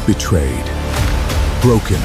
Betrayed. Broken,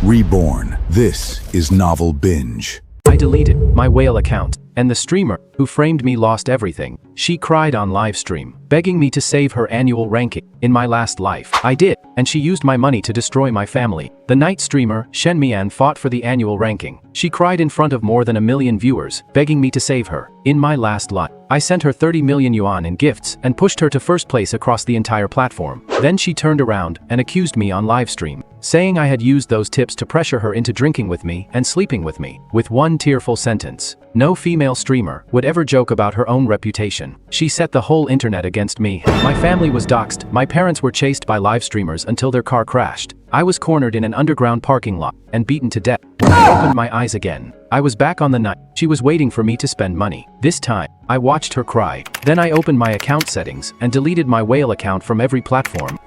reborn. This is Novel Binge. I deleted my whale account, and the streamer who framed me lost everything. She cried on live stream, begging me to save her annual ranking. In my last life, I did, and she used my money to destroy my family. The night streamer, Shen Mian, fought for the annual ranking. She cried in front of more than 1 million viewers, begging me to save her. In my last life, I sent her 30 million yuan in gifts and pushed her to first place across the entire platform. Then she turned around and accused me on live stream, saying I had used those tips to pressure her into drinking with me and sleeping with me. With one tearful sentence, no female streamer would ever joke about her own reputation. She set the whole internet against me. My family was doxxed. My parents were chased by live streamers until their car crashed. I was cornered in an underground parking lot and beaten to death. When I opened my eyes again, I was back on the night. She was waiting for me to spend money. This time, I watched her cry. Then I opened my account settings and deleted my whale account from every platform.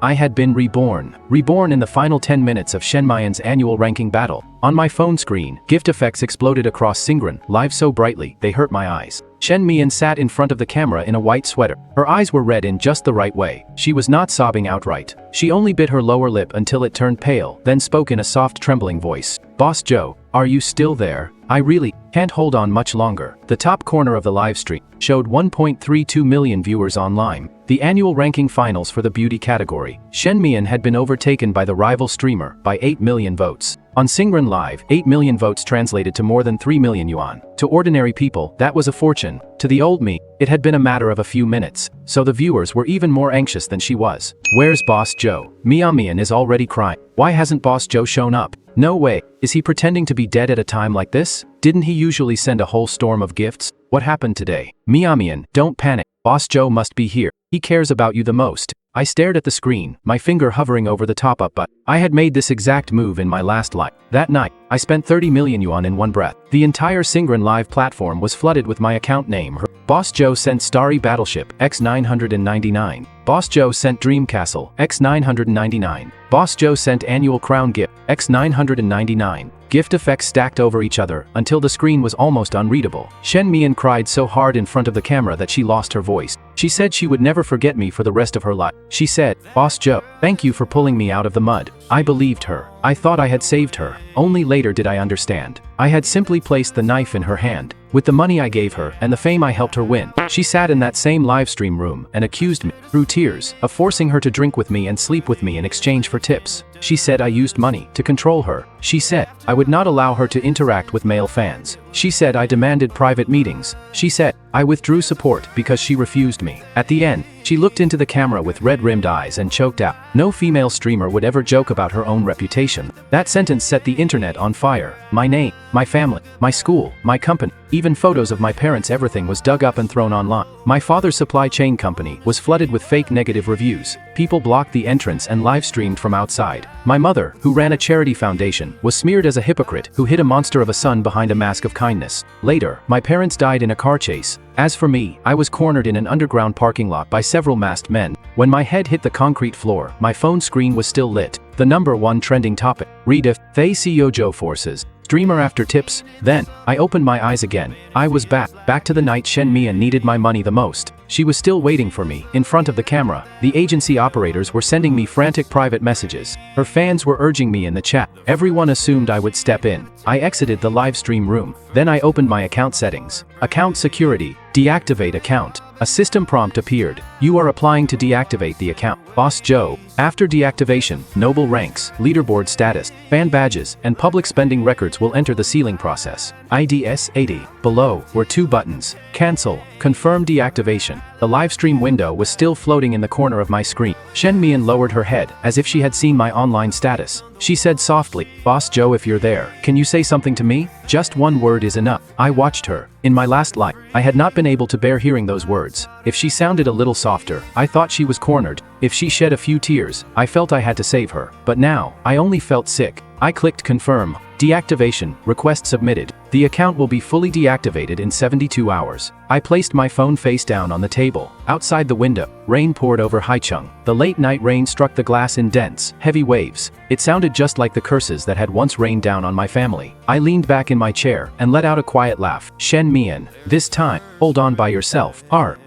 I had been reborn. Reborn in the final 10 minutes of Shen Mian's annual ranking battle. On my phone screen, gift effects exploded across Singren, live so brightly, they hurt my eyes. Shen Mian sat in front of the camera in a white sweater. Her eyes were red in just the right way. She was not sobbing outright. She only bit her lower lip until it turned pale, then spoke in a soft, trembling voice. "Boss Joe, are you still there? I really can't hold on much longer." The top corner of the live stream showed 1.32 million viewers online. The annual ranking finals for the beauty category. Shen Mian had been overtaken by the rival streamer by 8 million votes. On Singren Live, 8 million votes translated to more than 3 million yuan. To ordinary people, that was a fortune. To the old me, it had been a matter of a few minutes. So the viewers were even more anxious than she was. Where's Boss Joe? Mian is already crying. Why hasn't Boss Joe shown up? No way. Is he pretending to be dead at a time like this? Didn't he usually send a whole storm of gifts? What happened today? Mian, don't panic. Boss Joe must be here. He cares about you the most. I stared at the screen, my finger hovering over the top-up button. I had made this exact move in my last life. That night, I spent 30 million yuan in one breath. The entire Singren Live platform was flooded with my account name. Boss Joe sent Starry Battleship X999. Boss Joe sent Dream Castle X999. Boss Joe sent Annual Crown Gift X999. Gift effects stacked over each other until the screen was almost unreadable. Shen Mian cried so hard in front of the camera that she lost her voice. She said she would never forget me for the rest of her life. She said, "Boss Joe, thank you for pulling me out of the mud." I believed her. I thought I had saved her. Only later did I understand. I had simply placed the knife in her hand. With the money I gave her and the fame I helped her win, she sat in that same live stream room and accused me, through tears, of forcing her to drink with me and sleep with me in exchange for tips. She said I used money to control her. She said I would not allow her to interact with male fans. She said I demanded private meetings. She said I withdrew support because she refused me. At the end, she looked into the camera with red-rimmed eyes and choked out. No female streamer would ever joke about her own reputation. That sentence set the internet on fire. My name, my family, my school, my company, even photos of my parents, everything was dug up and thrown online. My father's supply chain company was flooded with fake negative reviews. People blocked the entrance and live streamed from outside. My mother, who ran a charity foundation, was smeared as a hypocrite who hid a monster of a son behind a mask of kindness. Later, my parents died in a car chase. As for me, I was cornered in an underground parking lot by several masked men. When my head hit the concrete floor, my phone screen was still lit. The #1 trending topic. Read Thay CEO Joe forces streamer after tips. Then, I opened my eyes again. I was back to the night Shen Mian needed my money the most. She was still waiting for me, in front of the camera. The agency operators were sending me frantic private messages. Her fans were urging me in the chat. Everyone assumed I would step in. I exited the live stream room. Then I opened my account settings. Account security. Deactivate account. A system prompt appeared. You are applying to deactivate the account. Boss Joe. After deactivation, noble ranks, leaderboard status, fan badges, and public spending records will enter the sealing process. IDS 80. Below were 2 buttons. Cancel. Confirm deactivation. The live stream window was still floating in the corner of my screen. Shen Mian lowered her head, as if she had seen my online status. She said softly, "Boss Joe, if you're there, can you say something to me? Just one word is enough." I watched her. In my last life, I had not been able to bear hearing those words. If she sounded a little softer, I thought she was cornered. If she shed a few tears, I felt I had to save her. But now, I only felt sick. I clicked confirm. Deactivation, request submitted. The account will be fully deactivated in 72 hours. I placed my phone face down on the table. Outside the window, rain poured over Haicheng. The late-night rain struck the glass in dense, heavy waves. It sounded just like the curses that had once rained down on my family. I leaned back in my chair and let out a quiet laugh. Shen Mian, this time, hold on by yourself.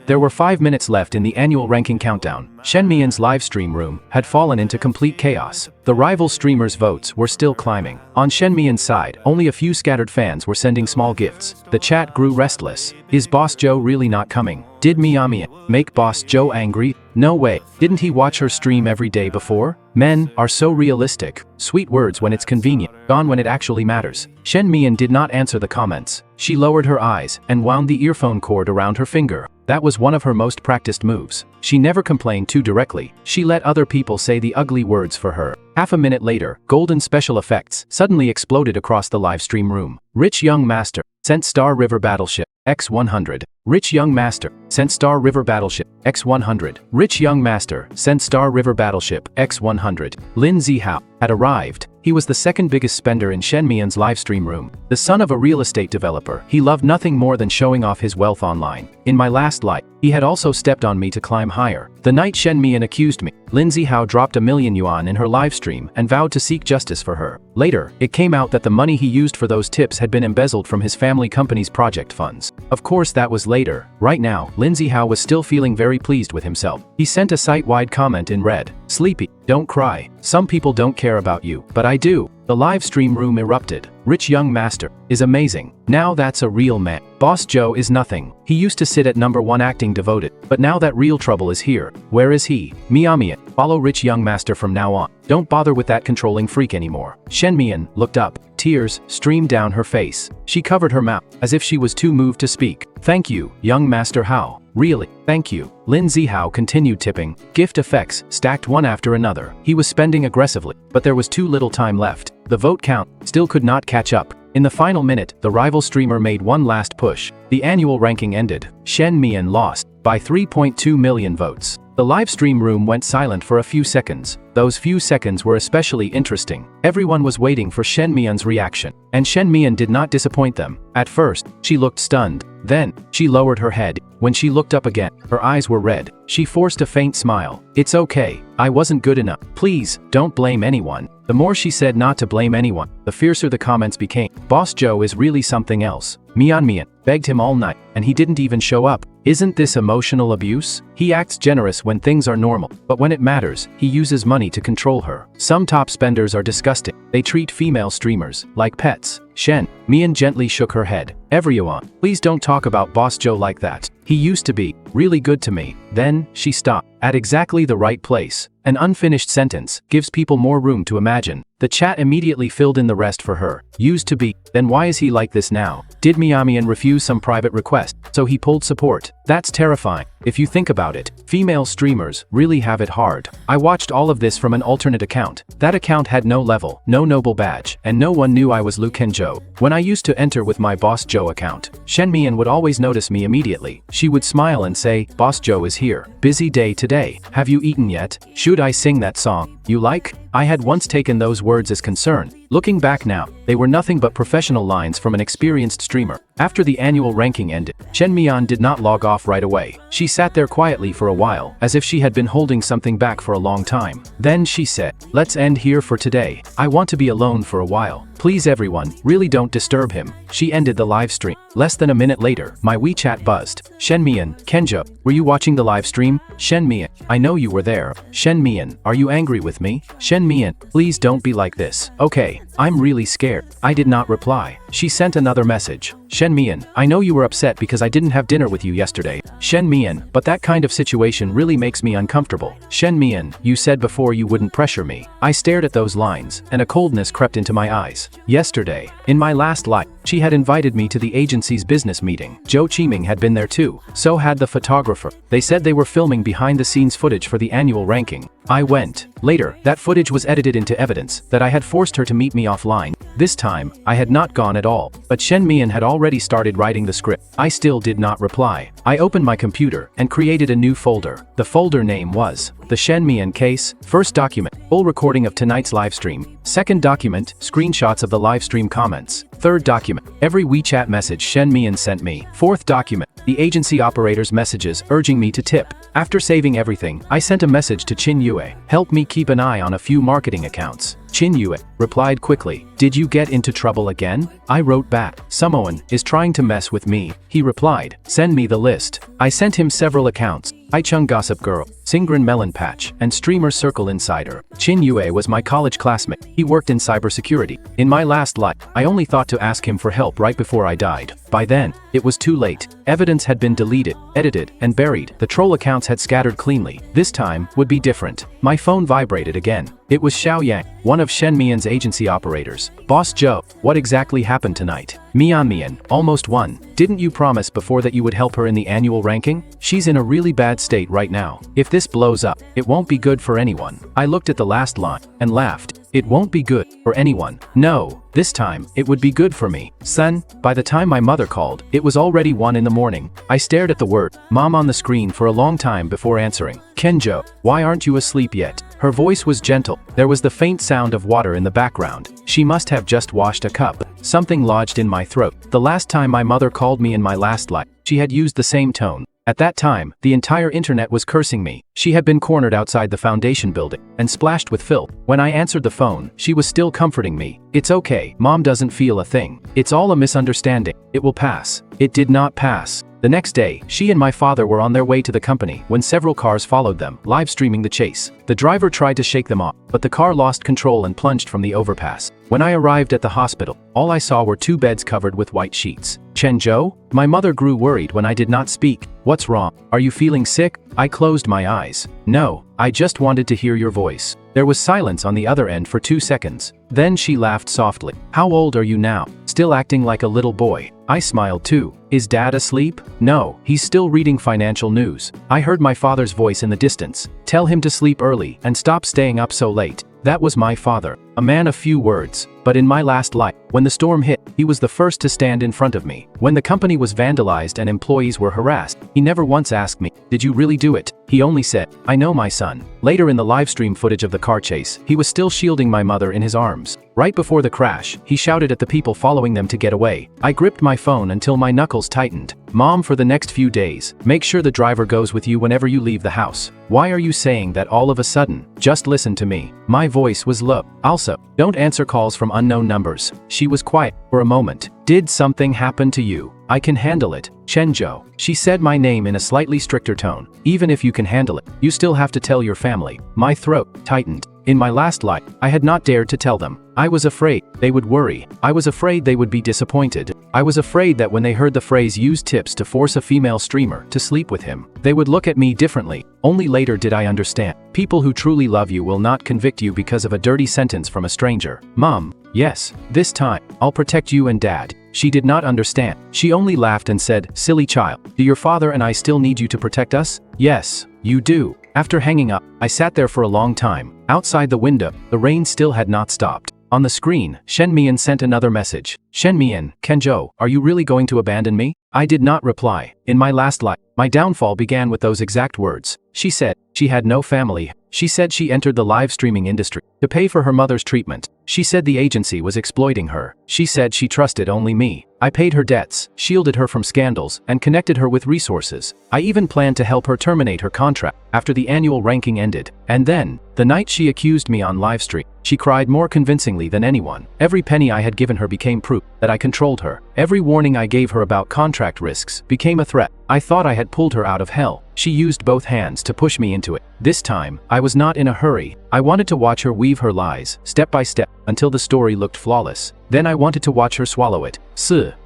There were 5 minutes left in the annual ranking countdown. Shen Mian's live stream room had fallen into complete chaos. The rival streamers' votes were still climbing. On Shen Mian's side, only a few scattered fans were sending small gifts. The chat grew restless. Is Boss Joe really not coming? Did Mian make Boss Joe angry? No way. Didn't he watch her stream every day before? Men are so realistic. Sweet words when it's convenient, gone when it actually matters. Shen Mian did not answer the comments. She lowered her eyes and wound the earphone cord around her finger. That was one of her most practiced moves. She never complained too directly. She let other people say the ugly words for her. Half a minute later, golden special effects suddenly exploded across the live stream room. Rich young master sent Star River Battleship X-100. Rich young master sent Star River Battleship X-100. Rich young master sent Star River Battleship X-100. Lin Zihao had arrived. He was the second biggest spender in Shen Mian's live stream room. The son of a real estate developer, he loved nothing more than showing off his wealth online. In my last life, he had also stepped on me to climb higher. The night Shen Mian accused me, Lin Zihao dropped $1,000,000 in her live stream and vowed to seek justice for her. Later, it came out that the money he used for those tips had been embezzled from his family company's project funds. Of course that was later. Right now, Lin Zihao was still feeling very pleased with himself. He sent a site-wide comment in red. Sleepy, don't cry. Some people don't care about you, but I do. The live stream room erupted. Rich young master is amazing. Now that's a real man. Boss Joe is nothing. He used to sit at number 1 acting devoted, but now that real trouble is here. Where is he? Mian, follow rich young master from now on. Don't bother with that controlling freak anymore. Shen Mian looked up. Tears streamed down her face. She covered her mouth, as if she was too moved to speak. Thank you, young master Hao. Really, thank you. Lin Zihao continued tipping. Gift effects stacked one after another. He was spending aggressively, but there was too little time left. The vote count still could not catch up. In the final minute, the rival streamer made one last push. The annual ranking ended. Shen Mian lost by 3.2 million votes. The live stream room went silent for a few seconds. Those few seconds were especially interesting. Everyone was waiting for Shen Mian's reaction, and Shen Mian did not disappoint them. At first, she looked stunned. Then, she lowered her head. When she looked up again, her eyes were red. She forced a faint smile. It's okay. I wasn't good enough. Please, don't blame anyone. The more she said not to blame anyone, the fiercer the comments became. Boss Joe is really something else. Mian begged him all night, and he didn't even show up. Isn't this emotional abuse? He acts generous when things are normal, but when it matters, he uses money to control her. Some top spenders are disgusting. They treat female streamers like pets. Shen Mian gently shook her head. Everyone, please don't talk about Boss Joe like that. He used to be really good to me. Then, she stopped at exactly the right place. An unfinished sentence gives people more room to imagine. The chat immediately filled in the rest for her. Used to be, then why is he like this now? Did Mian refuse some private request, so he pulled support? That's terrifying. If you think about it, female streamers really have it hard. I watched all of this from an alternate account. That account had no level, no noble badge, and no one knew I was Lu Kenjo. When I used to enter with my Boss Joe account, Shen Mian would always notice me immediately. She would smile and say, Boss Joe is here. Busy day today. Have you eaten yet? Should I sing that song you like? I had once taken those words as concern. Looking back now, they were nothing but professional lines from an experienced streamer. After the annual ranking ended, Shen Mian did not log off right away. She sat there quietly for a while, as if she had been holding something back for a long time. Then she said, let's end here for today. I want to be alone for a while. Please everyone, really don't disturb him. She ended the live stream. Less than a minute later, my WeChat buzzed. Shen Mian, Kenjo, were you watching the live stream? Shen Mian, I know you were there. Shen Mian, are you angry with me? Shen Mian, please don't be like this. Okay, I'm really scared. I did not reply. She sent another message. Shen Mian, I know you were upset because I didn't have dinner with you yesterday. Shen Mian, but that kind of situation really makes me uncomfortable. Shen Mian, you said before you wouldn't pressure me. I stared at those lines, and a coldness crept into my eyes. Yesterday, in my last life, she had invited me to the agency's business meeting. Zhou Qiming had been there too. So had the photographer. They said they were filming behind-the-scenes footage for the annual ranking. I went. Later, that footage was edited into evidence that I had forced her to meet me offline. This time, I had not gone at at all, but Shen Mian had already started writing the script. I still did not reply. I opened my computer and created a new folder. The folder name was the Shen Mian case. First document, full recording of tonight's livestream. Second document, screenshots of the livestream comments. Third document, every WeChat message Shen Mian sent me. Fourth document, the agency operator's messages urging me to tip. After saving everything, I sent a message to Qin Yue. Help me keep an eye on a few marketing accounts. Qin Yue replied quickly. Did you get into trouble again? I wrote back. Samoan is trying to mess with me. He replied. Send me the list. I sent him several accounts. Haichung Gossip Girl, Singren Melon Patch, and Streamer Circle Insider. Qin Yue was my college classmate. He worked in cybersecurity. In my last life, I only thought to ask him for help right before I died. By then, it was too late. Evidence had been deleted, edited, and buried. The troll accounts had scattered cleanly. This time would be different. My phone vibrated again. It was Xiao Yang, one of Shen Mian's agency operators. Boss Joe, what exactly happened tonight? Mian, almost won. Didn't you promise before that you would help her in the annual ranking? She's in a really bad state right now. If this blows up, it won't be good for anyone. I looked at the last line and laughed. It won't be good for anyone. No, this time, it would be good for me. Son, by the time my mother called, it was already 1 in the morning. I stared at the word mom on the screen for a long time before answering. Kenjo, why aren't you asleep yet? Her voice was gentle. There was the faint sound of water in the background. She must have just washed a cup. Something lodged in my throat. The last time my mother called me in my last life, she had used the same tone. At that time, the entire internet was cursing me. She had been cornered outside the foundation building and splashed with filth. When I answered the phone, she was still comforting me. It's okay, mom doesn't feel a thing. It's all a misunderstanding. It will pass. It did not pass. The next day, she and my father were on their way to the company when several cars followed them, live streaming the chase. The driver tried to shake them off, but the car lost control and plunged from the overpass. When I arrived at the hospital, all I saw were 2 beds covered with white sheets. Chen Zhou? My mother grew worried when I did not speak. What's wrong? Are you feeling sick? I closed my eyes. No, I just wanted to hear your voice. There was silence on the other end for 2 seconds. Then she laughed softly. How old are you now? Still acting like a little boy. I smiled too. Is Dad asleep? No, he's still reading financial news. I heard my father's voice in the distance. Tell him to sleep early and stop staying up so late. That was my father, a man of few words. But in my last life, when the storm hit, he was the first to stand in front of me. When the company was vandalized and employees were harassed, he never once asked me, did you really do it? He only said, I know my son. Later in the livestream footage of the car chase, he was still shielding my mother in his arms. Right before the crash, he shouted at the people following them to get away. I gripped my phone until my knuckles tightened. Mom, for the next few days, make sure the driver goes with you whenever you leave the house. Why are you saying that all of a sudden? Just listen to me. My voice was low. Also, don't answer calls from unknown numbers. She was quiet for a moment. Did something happen to you? I can handle it. Chenjo. She said my name in a slightly stricter tone. Even if you can handle it, you still have to tell your family. My throat tightened. In my last life, I had not dared to tell them. I was afraid they would worry. I was afraid they would be disappointed. I was afraid that when they heard the phrase use tips to force a female streamer to sleep with him, they would look at me differently. Only later did I understand. People who truly love you will not convict you because of a dirty sentence from a stranger. Mom, yes, this time, I'll protect you and Dad. She did not understand. She only laughed and said, silly child, do your father and I still need you to protect us? Yes, you do. After hanging up, I sat there for a long time. Outside the window, the rain still had not stopped. On the screen, Shen Mian sent another message. Shen Mian, Kenjo, are you really going to abandon me? I did not reply. In my last life, my downfall began with those exact words. She said she had no family. She said she entered the live streaming industry to pay for her mother's treatment. She said the agency was exploiting her. She said she trusted only me. I paid her debts, shielded her from scandals, and connected her with resources. I even planned to help her terminate her contract after the annual ranking ended. And then, the night she accused me on livestream, she cried more convincingly than anyone. Every penny I had given her became proof that I controlled her. Every warning I gave her about contract risks became a threat. I thought I had pulled her out of hell. She used both hands to push me into it. This time, I was not in a hurry. I wanted to watch her weave her lies, step by step, until the story looked flawless. Then I wanted to watch her swallow it.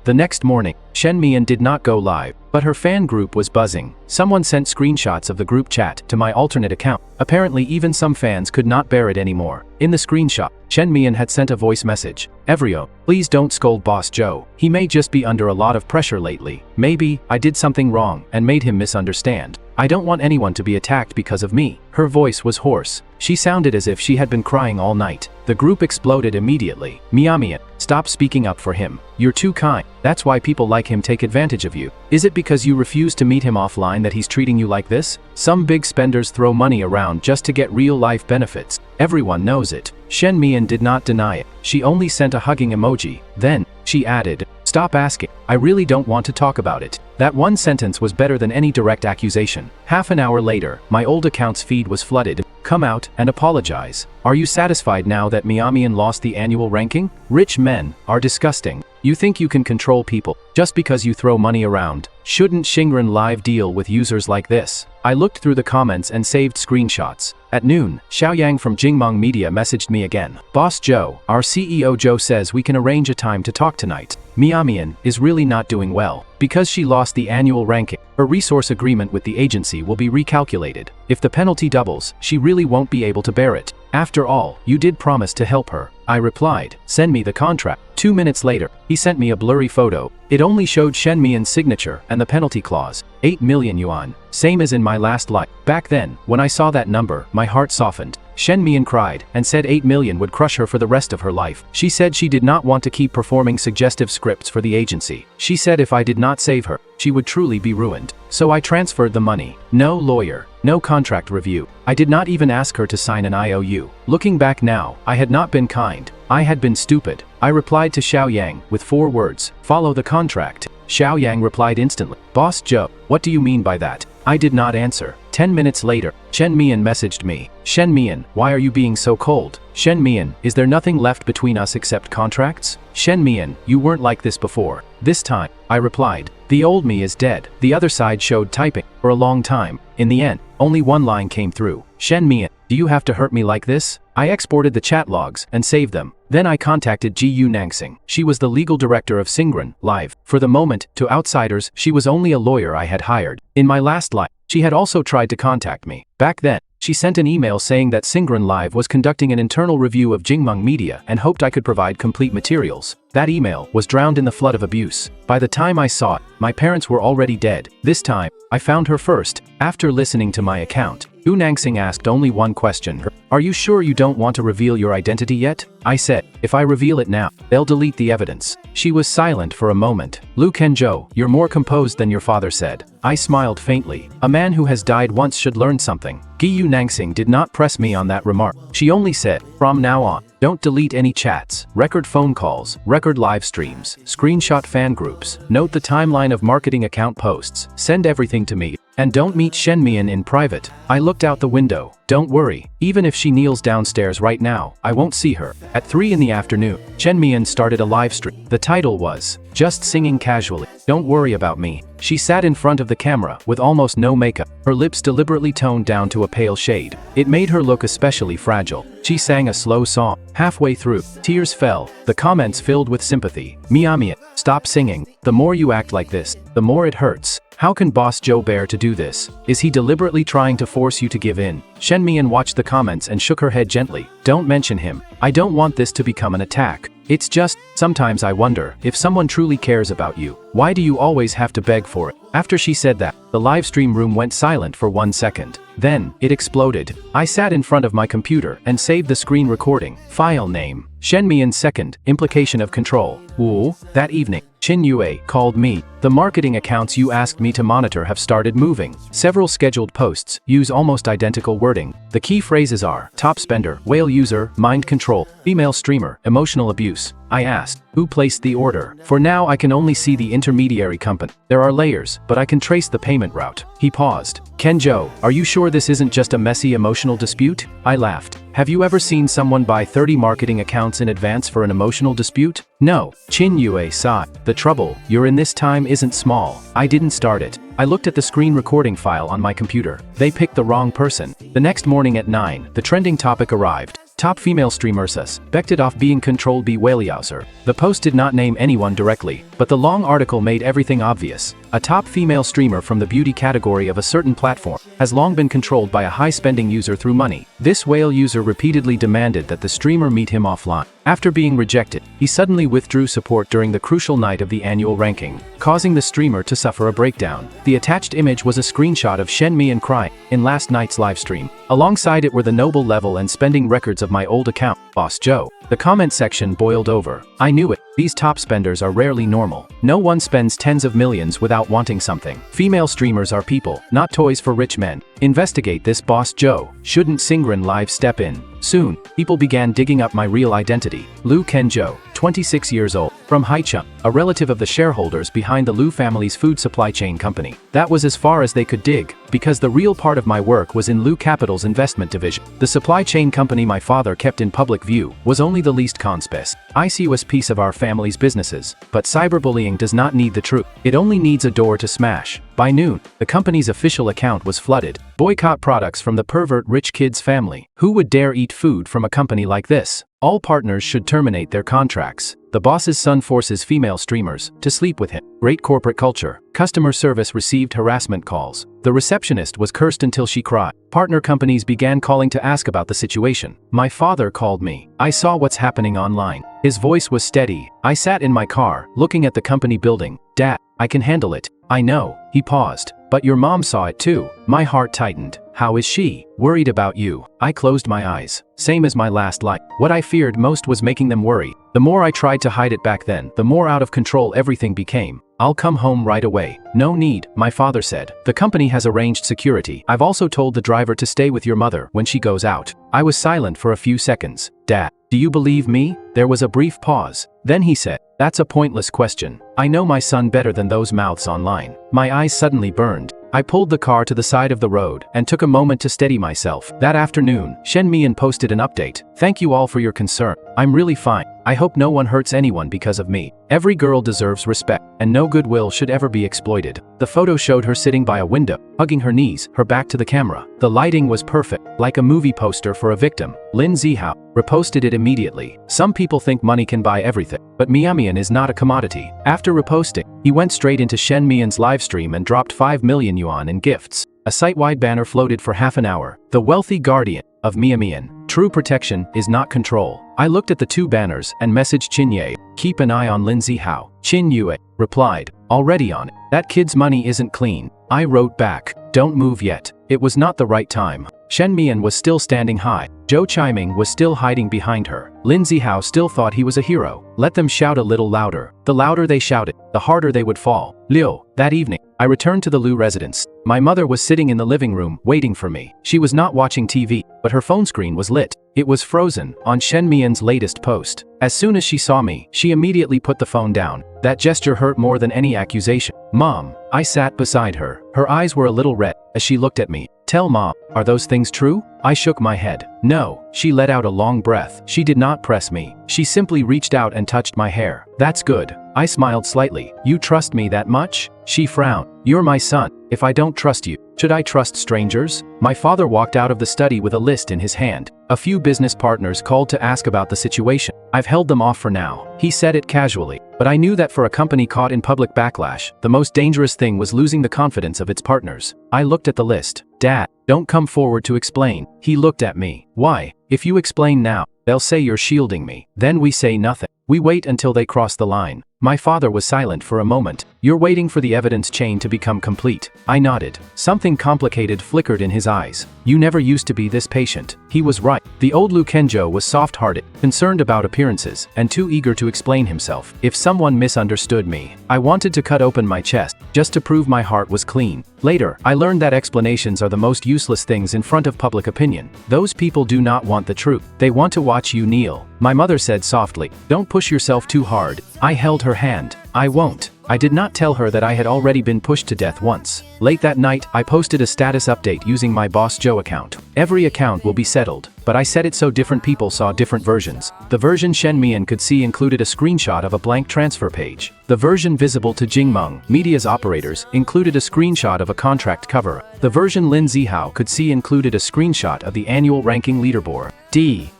The next morning, Shen Mian did not go live, but her fan group was buzzing. Someone sent screenshots of the group chat to my alternate account. Apparently even some fans could not bear it anymore. In the screenshot, Shen Mian had sent a voice message. Everyone, please don't scold Boss Joe. He may just be under a lot of pressure lately. Maybe I did something wrong and made him misunderstand. I don't want anyone to be attacked because of me. Her voice was hoarse. She sounded as if she had been crying all night. The group exploded immediately. Miamian, stop Stop speaking up for him. You're too kind. That's why people like him take advantage of you. Is it because you refuse to meet him offline that he's treating you like this? Some big spenders throw money around just to get real-life benefits. Everyone knows it. Shen Mian did not deny it. She only sent a hugging emoji. Then, she added, "Stop asking. I really don't want to talk about it." That one sentence was better than any direct accusation. Half an hour later, my old account's feed was flooded. Come out and apologize. Are you satisfied now that Miamian lost the annual ranking? Rich men are disgusting. You think you can control people just because you throw money around. Shouldn't Xingren Live deal with users like this? I looked through the comments and saved screenshots. At noon, Xiaoyang from Jingmeng Media messaged me again. Boss Joe, our CEO Joe says we can arrange a time to talk tonight. Miamian is really not doing well. Because she lost the annual ranking, her resource agreement with the agency will be recalculated. If the penalty doubles, she really won't be able to bear it. After all, you did promise to help her. I replied, send me the contract. 2 minutes later, he sent me a blurry photo. It only showed Shen Mian's signature and the penalty clause. 8 million yuan. Same as in my last life. Back then, when I saw that number, my heart softened. Shen Mian cried and said 8 million would crush her for the rest of her life. She said she did not want to keep performing suggestive scripts for the agency. She said if I did not save her, she would truly be ruined. So I transferred the money. No lawyer, no contract review. I did not even ask her to sign an IOU. Looking back now, I had not been kind. I had been stupid. I replied to Xiaoyang with 4 words, follow the contract. Xiaoyang replied instantly, Boss Joe, what do you mean by that? I did not answer. 10 minutes later, Shen Mian messaged me. Shen Mian, why are you being so cold? Shen Mian, is there nothing left between us except contracts? Shen Mian, you weren't like this before. This time, I replied, the old me is dead. The other side showed typing for a long time. In the end, only one line came through. Shen Mian, do you have to hurt me like this? I exported the chat logs and saved them. Then I contacted Gu Nangsing. She was the legal director of Xingren Live. For the moment, to outsiders, she was only a lawyer I had hired. In my last life, she had also tried to contact me. Back then, she sent an email saying that Xingren Live was conducting an internal review of Jingmeng Media and hoped I could provide complete materials. That email was drowned in the flood of abuse. By the time I saw it, my parents were already dead. This time, I found her first. After listening to my account, Gu Nangsing asked only one question. Are you sure you don't want to reveal your identity yet? I said, if I reveal it now, they'll delete the evidence. She was silent for a moment. Lu Kenjo, you're more composed than your father said. I smiled faintly. A man who has died once should learn something. Gu Nangsing did not press me on that remark. She only said, from now on, don't delete any chats, record phone calls, record live streams, screenshot fan groups, note the timeline of marketing account posts, send everything to me, and don't meet Shen Mian in private. I looked out the window. Don't worry, even if she kneels downstairs right now, I won't see her. At 3 in the afternoon, Shen Mian started a live stream. The title was, Just Singing Casually. Don't worry about me. She sat in front of the camera with almost no makeup, her lips deliberately toned down to a pale shade. It made her look especially fragile. She sang a slow song. Halfway through, tears fell, the comments filled with sympathy. Miamian, stop singing. The more you act like this, the more it hurts. How can Boss Joe bear to do this? Is he deliberately trying to force you to give in? Shen Mian watched the comments and shook her head gently. Don't mention him. I don't want this to become an attack. It's just, sometimes I wonder, if someone truly cares about you, why do you always have to beg for it? After she said that, the live stream room went silent for 1 second. Then, it exploded. I sat in front of my computer and saved the screen recording. File name, Shen Mian second, implication of control. Woo, that evening, Qin Yue called me. The marketing accounts you asked me to monitor have started moving. Several scheduled posts use almost identical wording. The key phrases are, top spender, whale user, mind control, female streamer, emotional abuse. I asked, who placed the order? For now I can only see the intermediary company. There are layers, but I can trace the payment route. He paused. Kenjo, are you sure this isn't just a messy emotional dispute? I laughed. Have you ever seen someone buy 30 marketing accounts in advance for an emotional dispute? No. Qin Yue sighed. The trouble you're in this time isn't small. I didn't start it. I looked at the screen recording file on my computer. They picked the wrong person. The next morning at 9, the trending topic arrived. Top female streamers expected off being controlled by Whaleyauser. The post did not name anyone directly, but the long article made everything obvious. A top female streamer from the beauty category of a certain platform has long been controlled by a high-spending user through money. This whale user repeatedly demanded that the streamer meet him offline. After being rejected, he suddenly withdrew support during the crucial night of the annual ranking, causing the streamer to suffer a breakdown. The attached image was a screenshot of Shen Mian crying in last night's livestream. Alongside it were the noble level and spending records of my old account, Boss Joe. The comment section boiled over. I knew it. These top spenders are rarely normal. No one spends tens of millions without wanting something. Female streamers are people, not toys for rich men. Investigate this, Boss Joe. Shouldn't Singren Live step in? Soon, people began digging up my real identity. Liu Kenjo, 26 years old, from Haicheng, a relative of the shareholders behind the Liu family's food supply chain company. That was as far as they could dig, because the real part of my work was in Liu Capital's investment division. The supply chain company my father kept in public view was only the least conspicuous piece of our family's businesses, but cyberbullying does not need the truth. It only needs a door to smash. By noon, the company's official account was flooded. Boycott products from the pervert rich kid's family. Who would dare eat food from a company like this? All partners should terminate their contracts. The boss's son forces female streamers to sleep with him. Great corporate culture. Customer service received harassment calls. The receptionist was cursed until she cried. Partner companies began calling to ask about the situation. My father called me. I saw what's happening online. His voice was steady. I sat in my car, looking at the company building. Dad, I can handle it. I know. He paused. But your mom saw it too. My heart tightened. How is she? Worried about you. I closed my eyes. Same as my last life. What I feared most was making them worry. The more I tried to hide it back then, the more out of control everything became. I'll come home right away. No need, my father said. The company has arranged security. I've also told the driver to stay with your mother when she goes out. I was silent for a few seconds. Dad, do you believe me? There was a brief pause. Then he said, that's a pointless question. I know my son better than those mouths online. My eyes suddenly burned. I pulled the car to the side of the road and took a moment to steady myself. That afternoon, Shen Mian posted an update. Thank you all for your concern. I'm really fine. I hope no one hurts anyone because of me. Every girl deserves respect, and no goodwill should ever be exploited. The photo showed her sitting by a window, hugging her knees, her back to the camera. The lighting was perfect, like a movie poster for a victim. Lin Zihao reposted it immediately. Some people think money can buy everything, but Miamian is not a commodity. After reposting, he went straight into Shen Mian's livestream and dropped 5 million yuan in gifts. A site-wide banner floated for half an hour. The wealthy guardian of Miamian. True protection is not control. I looked at the two banners and messaged Qin Ye. Keep an eye on Lin Zihao. Qin Yue replied. Already on it. That kid's money isn't clean. I wrote back. Don't move yet. It was not the right time. Shen Mian was still standing high. Zhou Qaiming was still hiding behind her. Lin Zihao still thought he was a hero. Let them shout a little louder. The louder they shouted, the harder they would fall. Liu. That evening, I returned to the Liu residence. My mother was sitting in the living room, waiting for me. She was not watching TV, but her phone screen was lit. It was frozen on Shen Mian's latest post. As soon as she saw me, she immediately put the phone down. That gesture hurt more than any accusation. Mom. I sat beside her. Her eyes were a little red as she looked at me. Tell Mom, are those things true? I shook my head. No. She let out a long breath. She did not press me. She simply reached out and touched my hair. That's good. I smiled slightly. You trust me that much? She frowned. You're my son. If I don't trust you, should I trust strangers? My father walked out of the study with a list in his hand. A few business partners called to ask about the situation. I've held them off for now. He said it casually, but I knew that for a company caught in public backlash, the most dangerous thing was losing the confidence of its partners. I looked at the list. Dad, don't come forward to explain. He looked at me. Why? If you explain now, they'll say you're shielding me. Then we say nothing. We wait until they cross the line. My father was silent for a moment. You're waiting for the evidence chain to become complete. I nodded. Something complicated flickered in his eyes. You never used to be this patient. He was right. The old Liu Kenjo was soft-hearted, concerned about appearances, and too eager to explain himself. If someone misunderstood me, I wanted to cut open my chest, just to prove my heart was clean. Later, I learned that explanations are the most useless things in front of public opinion. Those people do not want the truth. They want to watch you kneel. My mother said softly, don't push yourself too hard. I held her hand. I won't. I did not tell her that I had already been pushed to death once. Late that night, I posted a status update using my Boss Joe account. Every account will be settled, but I said it so different people saw different versions. The version Shen Mian could see included a screenshot of a blank transfer page. The version visible to Jingmeng, Media's operators, included a screenshot of a contract cover. The version Lin Zihao could see included a screenshot of the annual ranking leaderboard.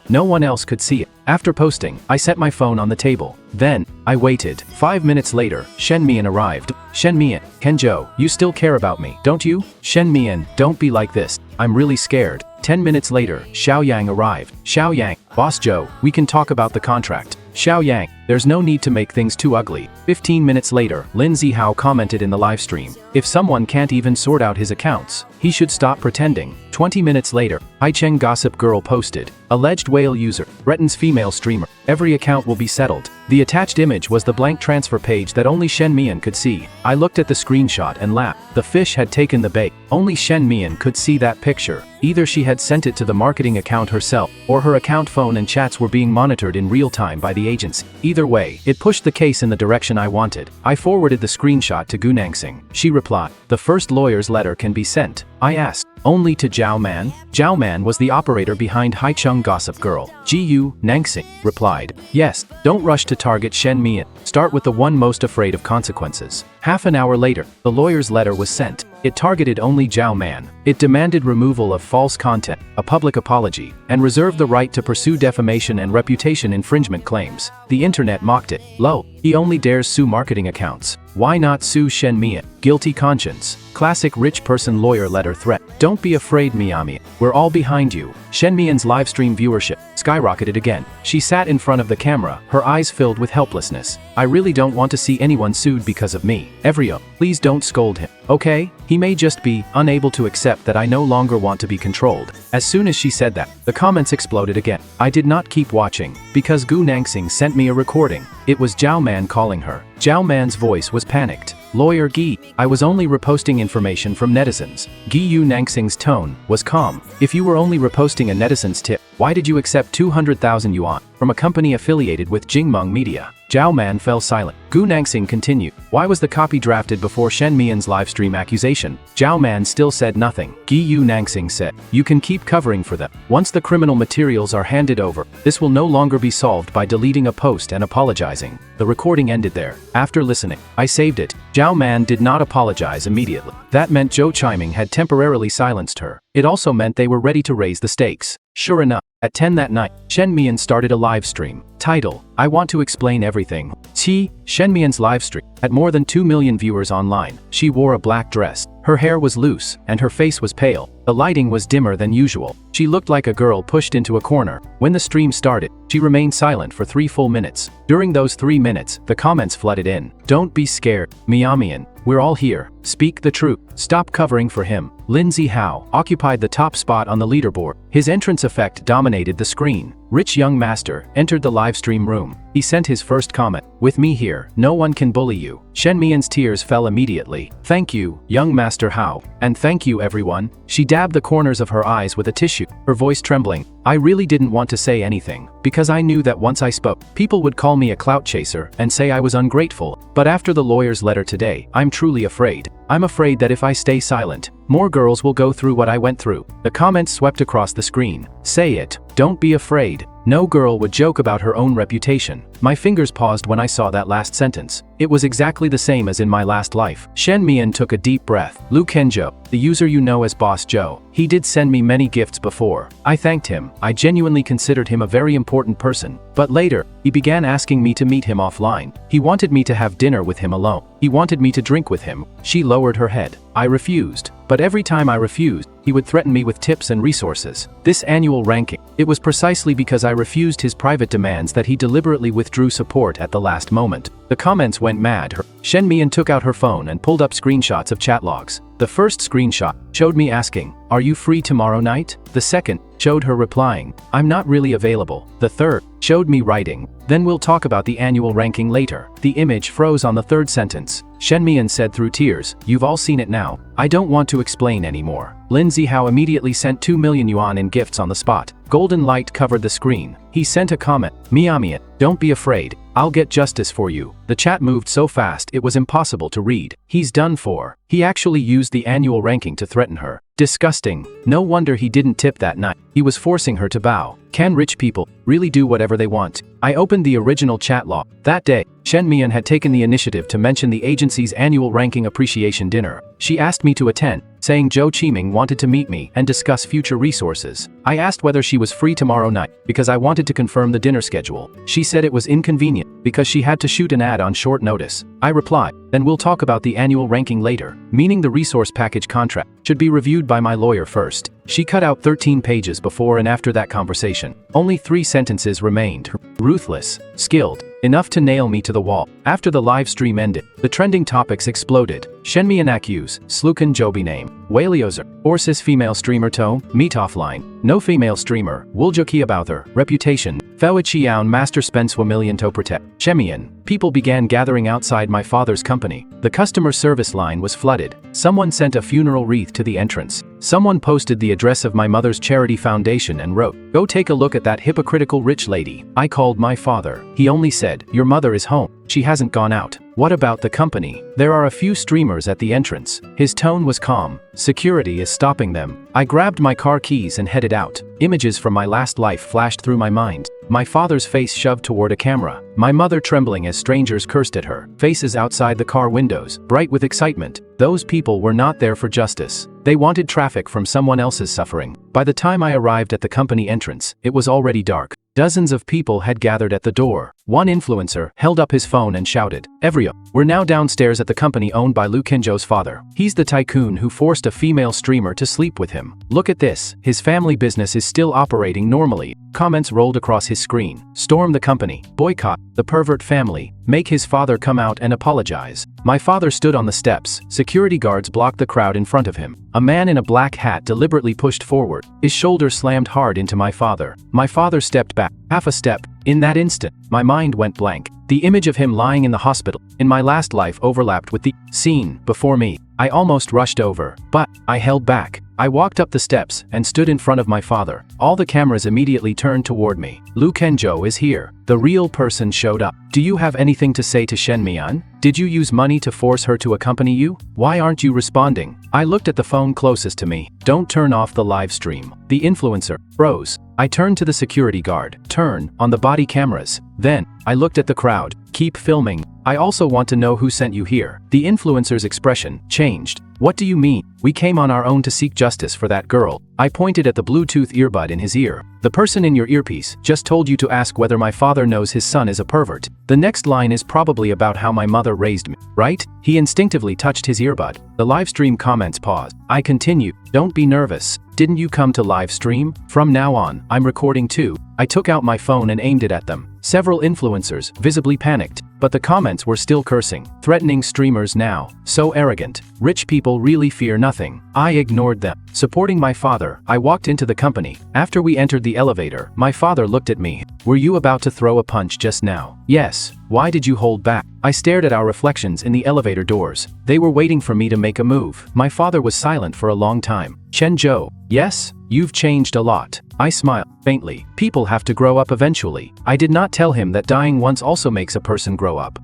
No one else could see it. After posting, I set my phone on the table. Then, I waited. 5 minutes later, Shen Mian arrived. Shen Mian, Kenjo, you still care about me, don't you? Shen Mian, don't be like this. I'm really scared. 10 minutes later, Xiao Yang arrived. Xiao Yang, Boss Joe, we can talk about the contract. Xiao Yang, There's no need to make things too ugly. 15 minutes later, Lindsay Howe commented in the live stream, if someone can't even sort out his accounts, he should stop pretending. 20 minutes later, Haicheng Gossip Girl posted, alleged whale user, threatens female streamer. Every account will be settled. The attached image was the blank transfer page that only Shen Mian could see. I looked at the screenshot and laughed. The fish had taken the bait. Only Shen Mian could see that picture. Either she had sent it to the marketing account herself, or her account phone and chats were being monitored in real time by the agency. Either way, it pushed the case in the direction I wanted. I forwarded the screenshot to Gu Nangsing. She replied, the first lawyer's letter can be sent. I asked, only to Zhao Man? Zhao Man was the operator behind Haicheng Gossip Girl. Gu Nangsing replied, yes, don't rush to target Shen Mian. Start with the one most afraid of consequences. Half an hour later, the lawyer's letter was sent. It targeted only Zhao Man. It demanded removal of false content, a public apology, and reserved the right to pursue defamation and reputation infringement claims. The internet mocked it. Lo, he only dares sue marketing accounts. Why not sue Shen Mian? Guilty conscience. Classic rich person lawyer letter threat. Don't be afraid, Miami. We're all behind you. Shen Mian's livestream viewership skyrocketed again. She sat in front of the camera, her eyes filled with helplessness. I really don't want to see anyone sued because of me. Everyo, please don't scold him. Okay? He may just be unable to accept that I no longer want to be controlled. As soon as she said that, the comments exploded again. I did not keep watching, because Gu Nangsing sent me a recording. It was Zhao Man calling her. Zhao Man's voice was panicked. Lawyer Guy, I was only reposting information from netizens. Gu Nangsing's tone was calm. If you were only reposting a netizen's tip, why did you accept 200,000 yuan from a company affiliated with Jingmeng Media? Zhao Man fell silent. Gu Nangsing continued, why was the copy drafted before Shen Mian's livestream accusation? Zhao Man still said nothing. Gu Nangsing said, you can keep covering for them. Once the criminal materials are handed over, this will no longer be solved by deleting a post and apologizing. The recording ended there. After listening, I saved it. Zhao Man did not apologize immediately. That meant Zhou Chiming had temporarily silenced her. It also meant they were ready to raise the stakes. Sure enough, at 10 that night, Shen Mian started a live stream. Title, I want to explain everything. Shen Mian's live stream had more than 2 million viewers online. She wore a black dress. Her hair was loose, and her face was pale. The lighting was dimmer than usual. She looked like a girl pushed into a corner. When the stream started, she remained silent for 3 full minutes. During those 3 minutes, the comments flooded in. Don't be scared, Miamian. We're all here. Speak the truth. Stop covering for him. Lindsay Howe occupied the top spot on the leaderboard. His entrance effect dominated the screen. Rich young master entered the livestream room. He sent his first comment. With me here, no one can bully you. Shen Mian's tears fell immediately. Thank you, young master Howe. And thank you everyone. She dabbed the corners of her eyes with a tissue, her voice trembling. I really didn't want to say anything, because I knew that once I spoke, people would call me a clout chaser and say I was ungrateful. But after the lawyer's letter today, I'm truly afraid. I'm afraid that if I stay silent, more girls will go through what I went through. The comments swept across the screen. Say it. Don't be afraid. No girl would joke about her own reputation. My fingers paused when I saw that last sentence. It was exactly the same as in my last life. Shen Mian took a deep breath. Lu Kenjo, the user you know as Boss Joe. He did send me many gifts before. I thanked him. I genuinely considered him a very important person. But later, he began asking me to meet him offline. He wanted me to have dinner with him alone. He wanted me to drink with him. She lowered her head. I refused. But every time I refused, he would threaten me with tips and resources. This annual ranking, it was precisely because I refused his private demands that he deliberately withdrew support at the last moment. The comments went mad. Shen Mian took out her phone and pulled up screenshots of chat logs. The first screenshot showed me asking, "Are you free tomorrow night?" The second showed her replying, "I'm not really available." The third showed me writing, "Then we'll talk about the annual ranking later." The image froze on the third sentence. Shen Mian said through tears, "You've all seen it now. I don't want to explain anymore." Lindsay Howe immediately sent 2 million yuan in gifts on the spot. Golden light covered the screen. He sent a comment, "Miamian, don't be afraid. I'll get justice for you." The chat moved so fast it was impossible to read. He's done for. He actually used the annual ranking to threaten her. Disgusting. No wonder he didn't tip that night. He was forcing her to bow. Can rich people really do whatever they want? I opened the original chat log. That day, Shen Mian had taken the initiative to mention the agency's annual ranking appreciation dinner. She asked me to attend, saying Zhou Chiming wanted to meet me and discuss future resources. I asked whether she was free tomorrow night, because I wanted to confirm the dinner schedule. She said it was inconvenient, because she had to shoot an ad on short notice. I replied, "Then we'll talk about the annual ranking later," meaning the resource package contract should be reviewed by my lawyer first. She cut out 13 pages before and after that conversation. Only 3 sentences remained. Ruthless, skilled, enough to nail me to the wall. After the live stream ended, the trending topics exploded. Shenmian accuse, Slukan Joby name, Waliozer, Orsis female streamer to, meet offline, no female streamer, Wuljoki abouther, reputation, Fewichiaun master spends 1 million to protect. Shemian, people began gathering outside my father's company. The customer service line was flooded. Someone sent a funeral wreath to the entrance. Someone posted the address of my mother's charity foundation and wrote, "Go take a look at that hypocritical rich lady." I called my father. He only said, "Your mother is home. She hasn't gone out." What about the company? There are a few streamers at the entrance. His tone was calm. Security is stopping them. I grabbed my car keys and headed out. Images from my last life flashed through my mind. My father's face shoved toward a camera. My mother trembling as strangers cursed at her. Faces outside the car windows, bright with excitement. Those people were not there for justice. They wanted traffic from someone else's suffering. By the time I arrived at the company entrance, it was already dark. Dozens of people had gathered at the door. One influencer held up his phone and shouted, "Evrio, we're now downstairs at the company owned by Lu Kenjo's father. He's the tycoon who forced a female streamer to sleep with him. Look at this, his family business is still operating normally." Comments rolled across his screen. "Storm the company, boycott, the pervert family, make his father come out and apologize." My father stood on the steps. Security guards blocked the crowd in front of him. A man in a black hat deliberately pushed forward. His shoulder slammed hard into my father. My father stepped back, half a step. In that instant, my mind went blank. The image of him lying in the hospital in my last life overlapped with the scene before me. I almost rushed over, but I held back. I walked up the steps and stood in front of my father. All the cameras immediately turned toward me. Lu Kenjo is here. The real person showed up. "Do you have anything to say to Shenmian? Did you use money to force her to accompany you? Why aren't you responding?" I looked at the phone closest to me. "Don't turn off the live stream." The influencer froze. I turned to the security guard. "Turn on the body cameras." Then, I looked at the crowd. "Keep filming. I also want to know who sent you here." The influencer's expression changed. "What do you mean? We came on our own to seek justice for that girl." I pointed at the Bluetooth earbud in his ear. "The person in your earpiece just told you to ask whether my father knows his son is a pervert. The next line is probably about how my mother raised me, right?" He instinctively touched his earbud. The live stream comments paused. I continued, "Don't be nervous. Didn't you come to live stream? From now on, I'm recording too." I took out my phone and aimed it at them. Several influencers visibly panicked, but the comments were still cursing, threatening streamers now. So arrogant. Rich people really fear nothing. I ignored them. Supporting my father, I walked into the company. After we entered the elevator, my father looked at me. "Were you about to throw a punch just now?" "Yes. Why did you hold back?" I stared at our reflections in the elevator doors. They were waiting for me to make a move. My father was silent for a long time. "Chenjo, yes? You've changed a lot." I smiled faintly. People have to grow up eventually. I did not tell him that dying once also makes a person grow up.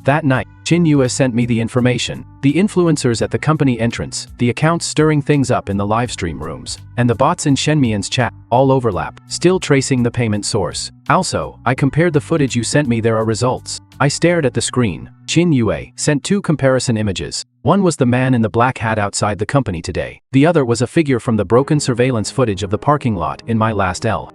That night, Chin Yue sent me the information. The influencers at the company entrance, the accounts stirring things up in the livestream rooms, and the bots in Shenmian's chat, all overlap, still tracing the payment source. Also, I compared the footage you sent me. There are results. I stared at the screen. Chin Yue sent 2 comparison images. One was the man in the black hat outside the company today. The other was a figure from the broken surveillance footage of the parking lot in my last life.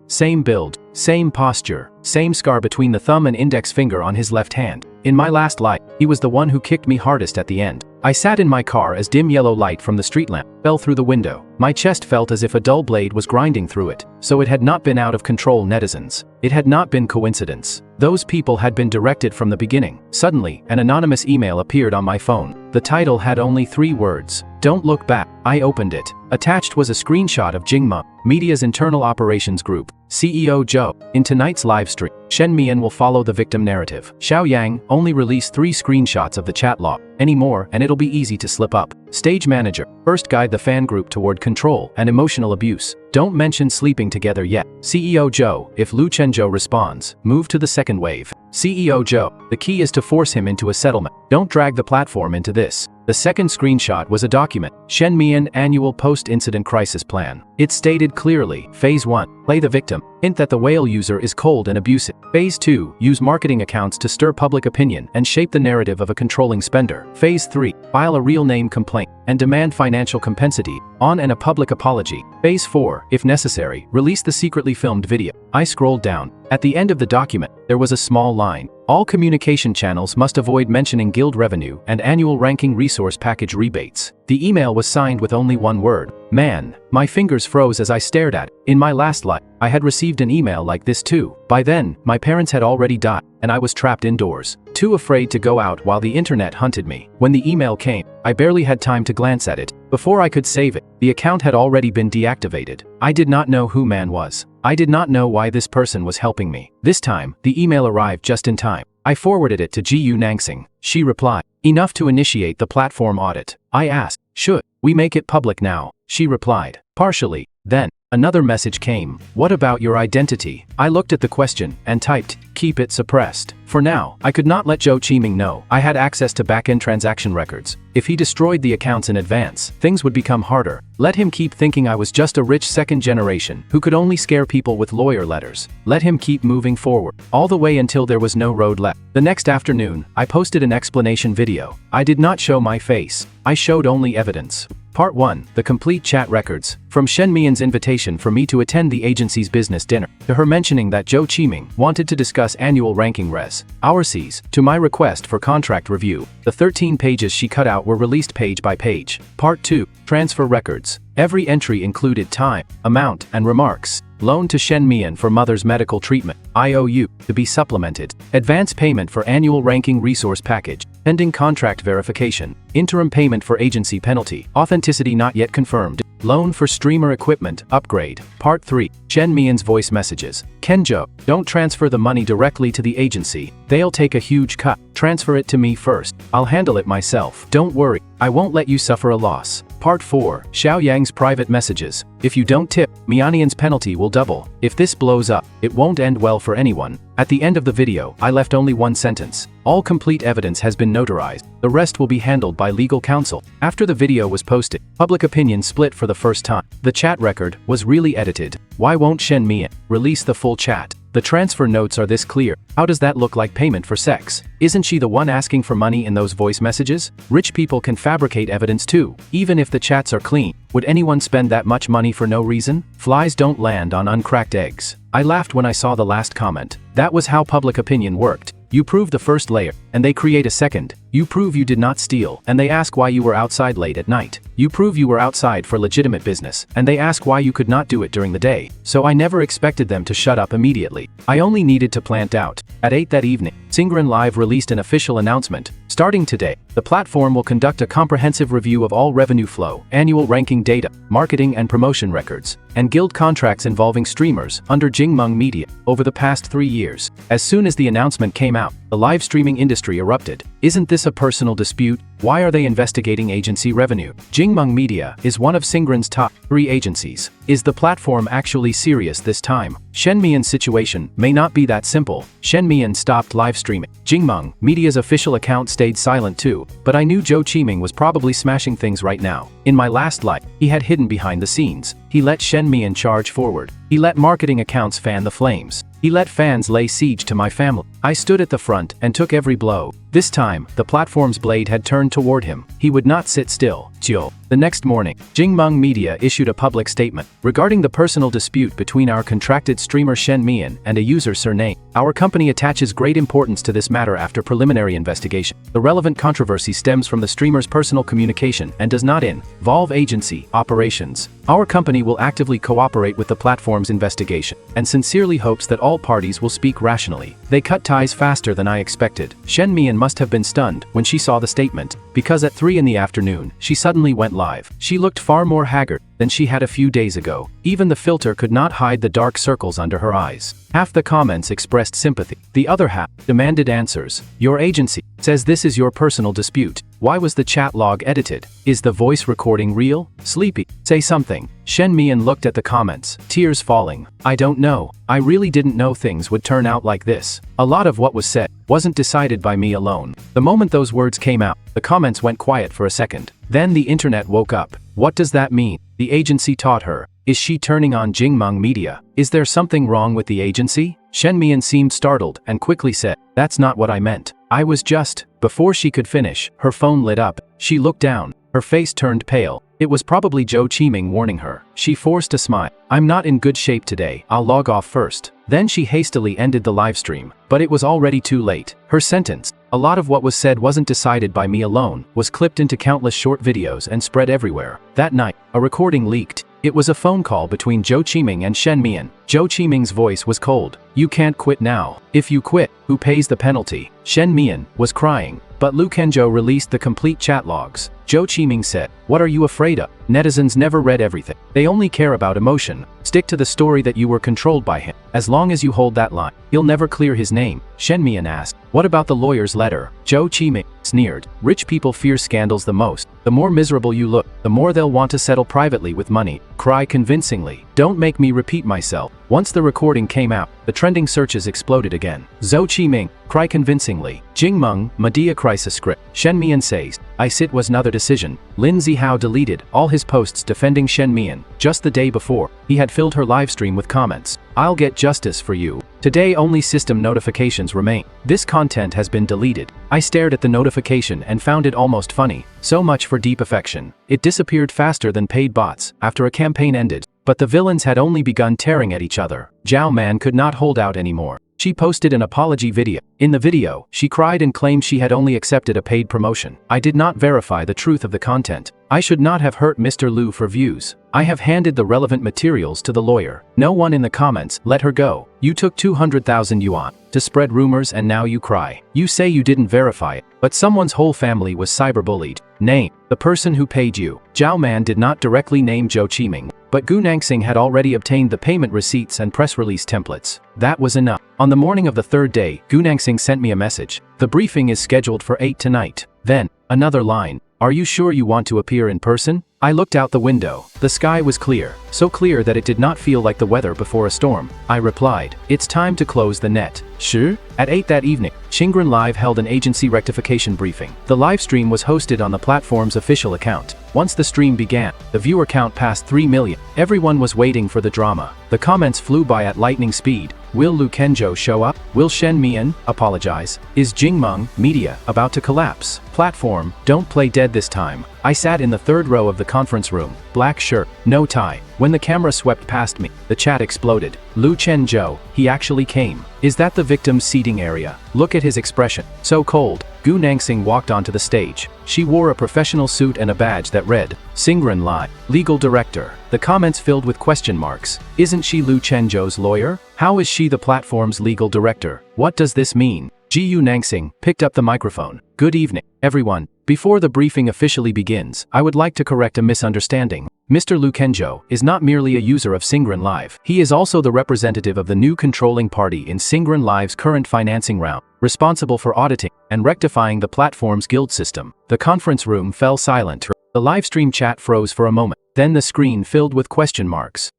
Same build, same posture, same scar between the thumb and index finger on his left hand. In my last life, he was the one who kicked me hardest at the end. I sat in my car as dim yellow light from the street lamp fell through the window. My chest felt as if a dull blade was grinding through it. So it had not been out of control, netizens. It had not been coincidence. Those people had been directed from the beginning. Suddenly, an anonymous email appeared on my phone. The title had only 3 words. "Don't look back." I opened it. Attached was a screenshot of Jingma Media's internal operations group. CEO Zhou. In tonight's live stream, Shenmian will follow the victim narrative. Xiaoyang only released 3 screenshots of the chat log. Any more and it'll be easy to slip up. Stage manager. First guide the fan group toward control and emotional abuse. Don't mention sleeping together yet. CEO Zhou. If Lu Chenjo responds, move to the second wave. CEO Zhou. The key is to force him into a settlement. Don't drag the platform into this. The second screenshot was a document, Shenmian Annual Post-Incident Crisis Plan. It stated clearly, Phase 1, play the victim. Hint that the whale user is cold and abusive. Phase 2, use marketing accounts to stir public opinion and shape the narrative of a controlling spender. Phase 3, file a real name complaint and demand financial compensation and a public apology. Phase 4, if necessary, release the secretly filmed video. I scrolled down. At the end of the document, there was a small line. All communication channels must avoid mentioning guild revenue and annual ranking resource package rebates. The email was signed with only one word, man. My fingers froze as I stared at it. In my last life, I had received an email like this too. By then, my parents had already died, and I was trapped indoors, too afraid to go out while the internet hunted me. When the email came, I barely had time to glance at it. Before I could save it, the account had already been deactivated. I did not know who man was. I did not know why this person was helping me. This time, the email arrived just in time. I forwarded it to Gu Nangsing. She replied, enough to initiate the platform audit. I asked, should we make it public now? She replied, partially. Then, another message came. What about your identity? I looked at the question and typed, keep it suppressed. For now, I could not let Zhou Qiming know I had access to back-end transaction records. If he destroyed the accounts in advance, things would become harder. Let him keep thinking I was just a rich second generation who could only scare people with lawyer letters. Let him keep moving forward, all the way until there was no road left. The next afternoon, I posted an explanation video. I did not show my face. I showed only evidence. Part 1. The complete chat records. From Shen Mian's invitation for me to attend the agency's business dinner, to her mentioning that Zhou Qiming wanted to discuss annual ranking res. Ourseas, to my request for contract review. The 13 pages she cut out were released page by page. Part 2. Transfer records. Every entry included time, amount, and remarks. Loan to Shen Mian for mother's medical treatment. IOU, to be supplemented. Advance payment for annual ranking resource package. Pending contract verification. Interim payment for agency penalty. Authenticity not yet confirmed. Loan for streamer equipment upgrade. Part 3. Shen Mian's voice messages. Kenjo, don't transfer the money directly to the agency. They'll take a huge cut. Transfer it to me first. I'll handle it myself. Don't worry. I won't let you suffer a loss. Part 4. Xiao Yang's private messages. If you don't tip, Mianian's penalty will double. If this blows up, it won't end well for anyone. At the end of the video, I left only one sentence. All complete evidence has been notarized. The rest will be handled by legal counsel. After the video was posted, public opinion split for the first time. The chat record was really edited. Why won't Shen Mian release the full chat? The transfer notes are this clear. How does that look like payment for sex? Isn't she the one asking for money in those voice messages? Rich people can fabricate evidence too. Even if the chats are clean, would anyone spend that much money for no reason? Flies don't land on uncracked eggs. I laughed when I saw the last comment. That was how public opinion worked. You prove the first layer, and they create a second. You prove you did not steal, and they ask why you were outside late at night. You prove you were outside for legitimate business, and they ask why you could not do it during the day. So I never expected them to shut up immediately. I only needed to plant out. At 8 that evening, Singren Live released an official announcement. Starting today, the platform will conduct a comprehensive review of all revenue flow, annual ranking data, marketing and promotion records, and guild contracts involving streamers under Jingmeng Media over the past 3 years. As soon as the announcement came out, the live streaming industry erupted. Isn't this a personal dispute? Why are they investigating agency revenue? Jingmeng Media is one of Singren's top 3 agencies. Is the platform actually serious this time? Shen Mian's situation may not be that simple. Shen Mian stopped live streaming. Jingmeng Media's official account stayed silent too, but I knew Zhou Qiming was probably smashing things right now. In my last life, he had hidden behind the scenes. He let Shen Mian charge forward. He let marketing accounts fan the flames. He let fans lay siege to my family. I stood at the front and took every blow. This time, the platform's blade had turned toward him. He would not sit still. Jiu. The next morning, Jingmeng Media issued a public statement regarding the personal dispute between our contracted streamer Shen Mian and a user surname. Our company attaches great importance to this matter after preliminary investigation. The relevant controversy stems from the streamer's personal communication and does not involve agency operations. Our company will actively cooperate with the platform's investigation and sincerely hopes that all parties will speak rationally. They cut ties faster than I expected. Shen Mian must have been stunned when she saw the statement, because at 3 in the afternoon, she suddenly went live. She looked far more haggard than she had a few days ago. Even the filter could not hide the dark circles under her eyes. Half the comments expressed sympathy. The other half demanded answers. Your agency says this is your personal dispute. Why was the chat log edited? Is the voice recording real? Sleepy, say something. Shen Mian looked at the comments, tears falling. I don't know. I really didn't know things would turn out like this. A lot of what was said wasn't decided by me alone. The moment those words came out, the comments went quiet for a second. Then the internet woke up. What does that mean? The agency taught her. Is she turning on Jingmeng Media? Is there something wrong with the agency? Shen Mian seemed startled and quickly said, that's not what I meant. I was just... Before she could finish, her phone lit up. She looked down. Her face turned pale. It was probably Zhou Qiming warning her. She forced a smile. I'm not in good shape today, I'll log off first. Then she hastily ended the livestream, but it was already too late. Her sentence, a lot of what was said wasn't decided by me alone, was clipped into countless short videos and spread everywhere. That night, a recording leaked. It was a phone call between Zhou Qiming and Shen Mian. Zhou Qiming's voice was cold. You can't quit now. If you quit, who pays the penalty? Shen Mian was crying, but Lu Kenzhou released the complete chat logs. Zhou Qiming said, what are you afraid of? Netizens never read everything. They only care about emotion. Stick to the story that you were controlled by him. As long as you hold that line, he'll never clear his name. Shen Mian asked, what about the lawyer's letter? Zhou Qiming sneered. Rich people fear scandals the most. The more miserable you look, the more they'll want to settle privately with money. Cry convincingly. Don't make me repeat myself. Once the recording came out, the trending searches exploded again. Zhou Qiming, cry convincingly. Jingmeng, Medea crisis script. Shen Mian says, I sit was another decision. Lin Zihao deleted all his posts defending Shen Mian. Just the day before, he had filled her livestream with comments. I'll get justice for you. Today only system notifications remain. This content has been deleted. I stared at the notification and found it almost funny. So much for deep affection. It disappeared faster than paid bots after a campaign ended. But the villains had only begun tearing at each other. Zhao Man could not hold out anymore. She posted an apology video. In the video, she cried and claimed she had only accepted a paid promotion. I did not verify the truth of the content. I should not have hurt Mr. Lu for views. I have handed the relevant materials to the lawyer. No one in the comments let her go. You took 200,000 yuan to spread rumors and now you cry. You say you didn't verify it, but someone's whole family was cyberbullied. Name the person who paid you. Zhao Man did not directly name Zhou Qiming, but Gu Nangxing had already obtained the payment receipts and press release templates. That was enough. On the morning of the third day, Gu Nangxing sent me a message. The briefing is scheduled for 8 tonight. Then, another line. Are you sure you want to appear in person? I looked out the window. The sky was clear, so clear that it did not feel like the weather before a storm. I replied, it's time to close the net. Sure? At 8 that evening, Xingren Live held an agency rectification briefing. The live stream was hosted on the platform's official account. Once the stream began, the viewer count passed 3 million. Everyone was waiting for the drama. The comments flew by at lightning speed. Will Lu Kenzhou show up? Will Shen Mian apologize? Is Jingmeng Media about to collapse? Platform, don't play dead this time. I sat in the third row of the conference room. Black shirt, no tie. When the camera swept past me, the chat exploded. Lu Kenzhou, he actually came. Is that the victim's seating area? Look at his expression. So cold. Gu Nangxing walked onto the stage. She wore a professional suit and a badge that read, Xingren Lai, Legal Director. The comments filled with question marks. Isn't she Lu Kenzhou's lawyer? How is she the platform's legal director? What does this mean? Gu Nangxing picked up the microphone. Good evening, everyone. Before the briefing officially begins, I would like to correct a misunderstanding. Mr. Lu Kenzhou is not merely a user of Xingren Live. He is also the representative of the new controlling party in Xingren Live's current financing round, responsible for auditing and rectifying the platform's guild system. The conference room fell silent. The livestream chat froze for a moment. Then the screen filled with question marks.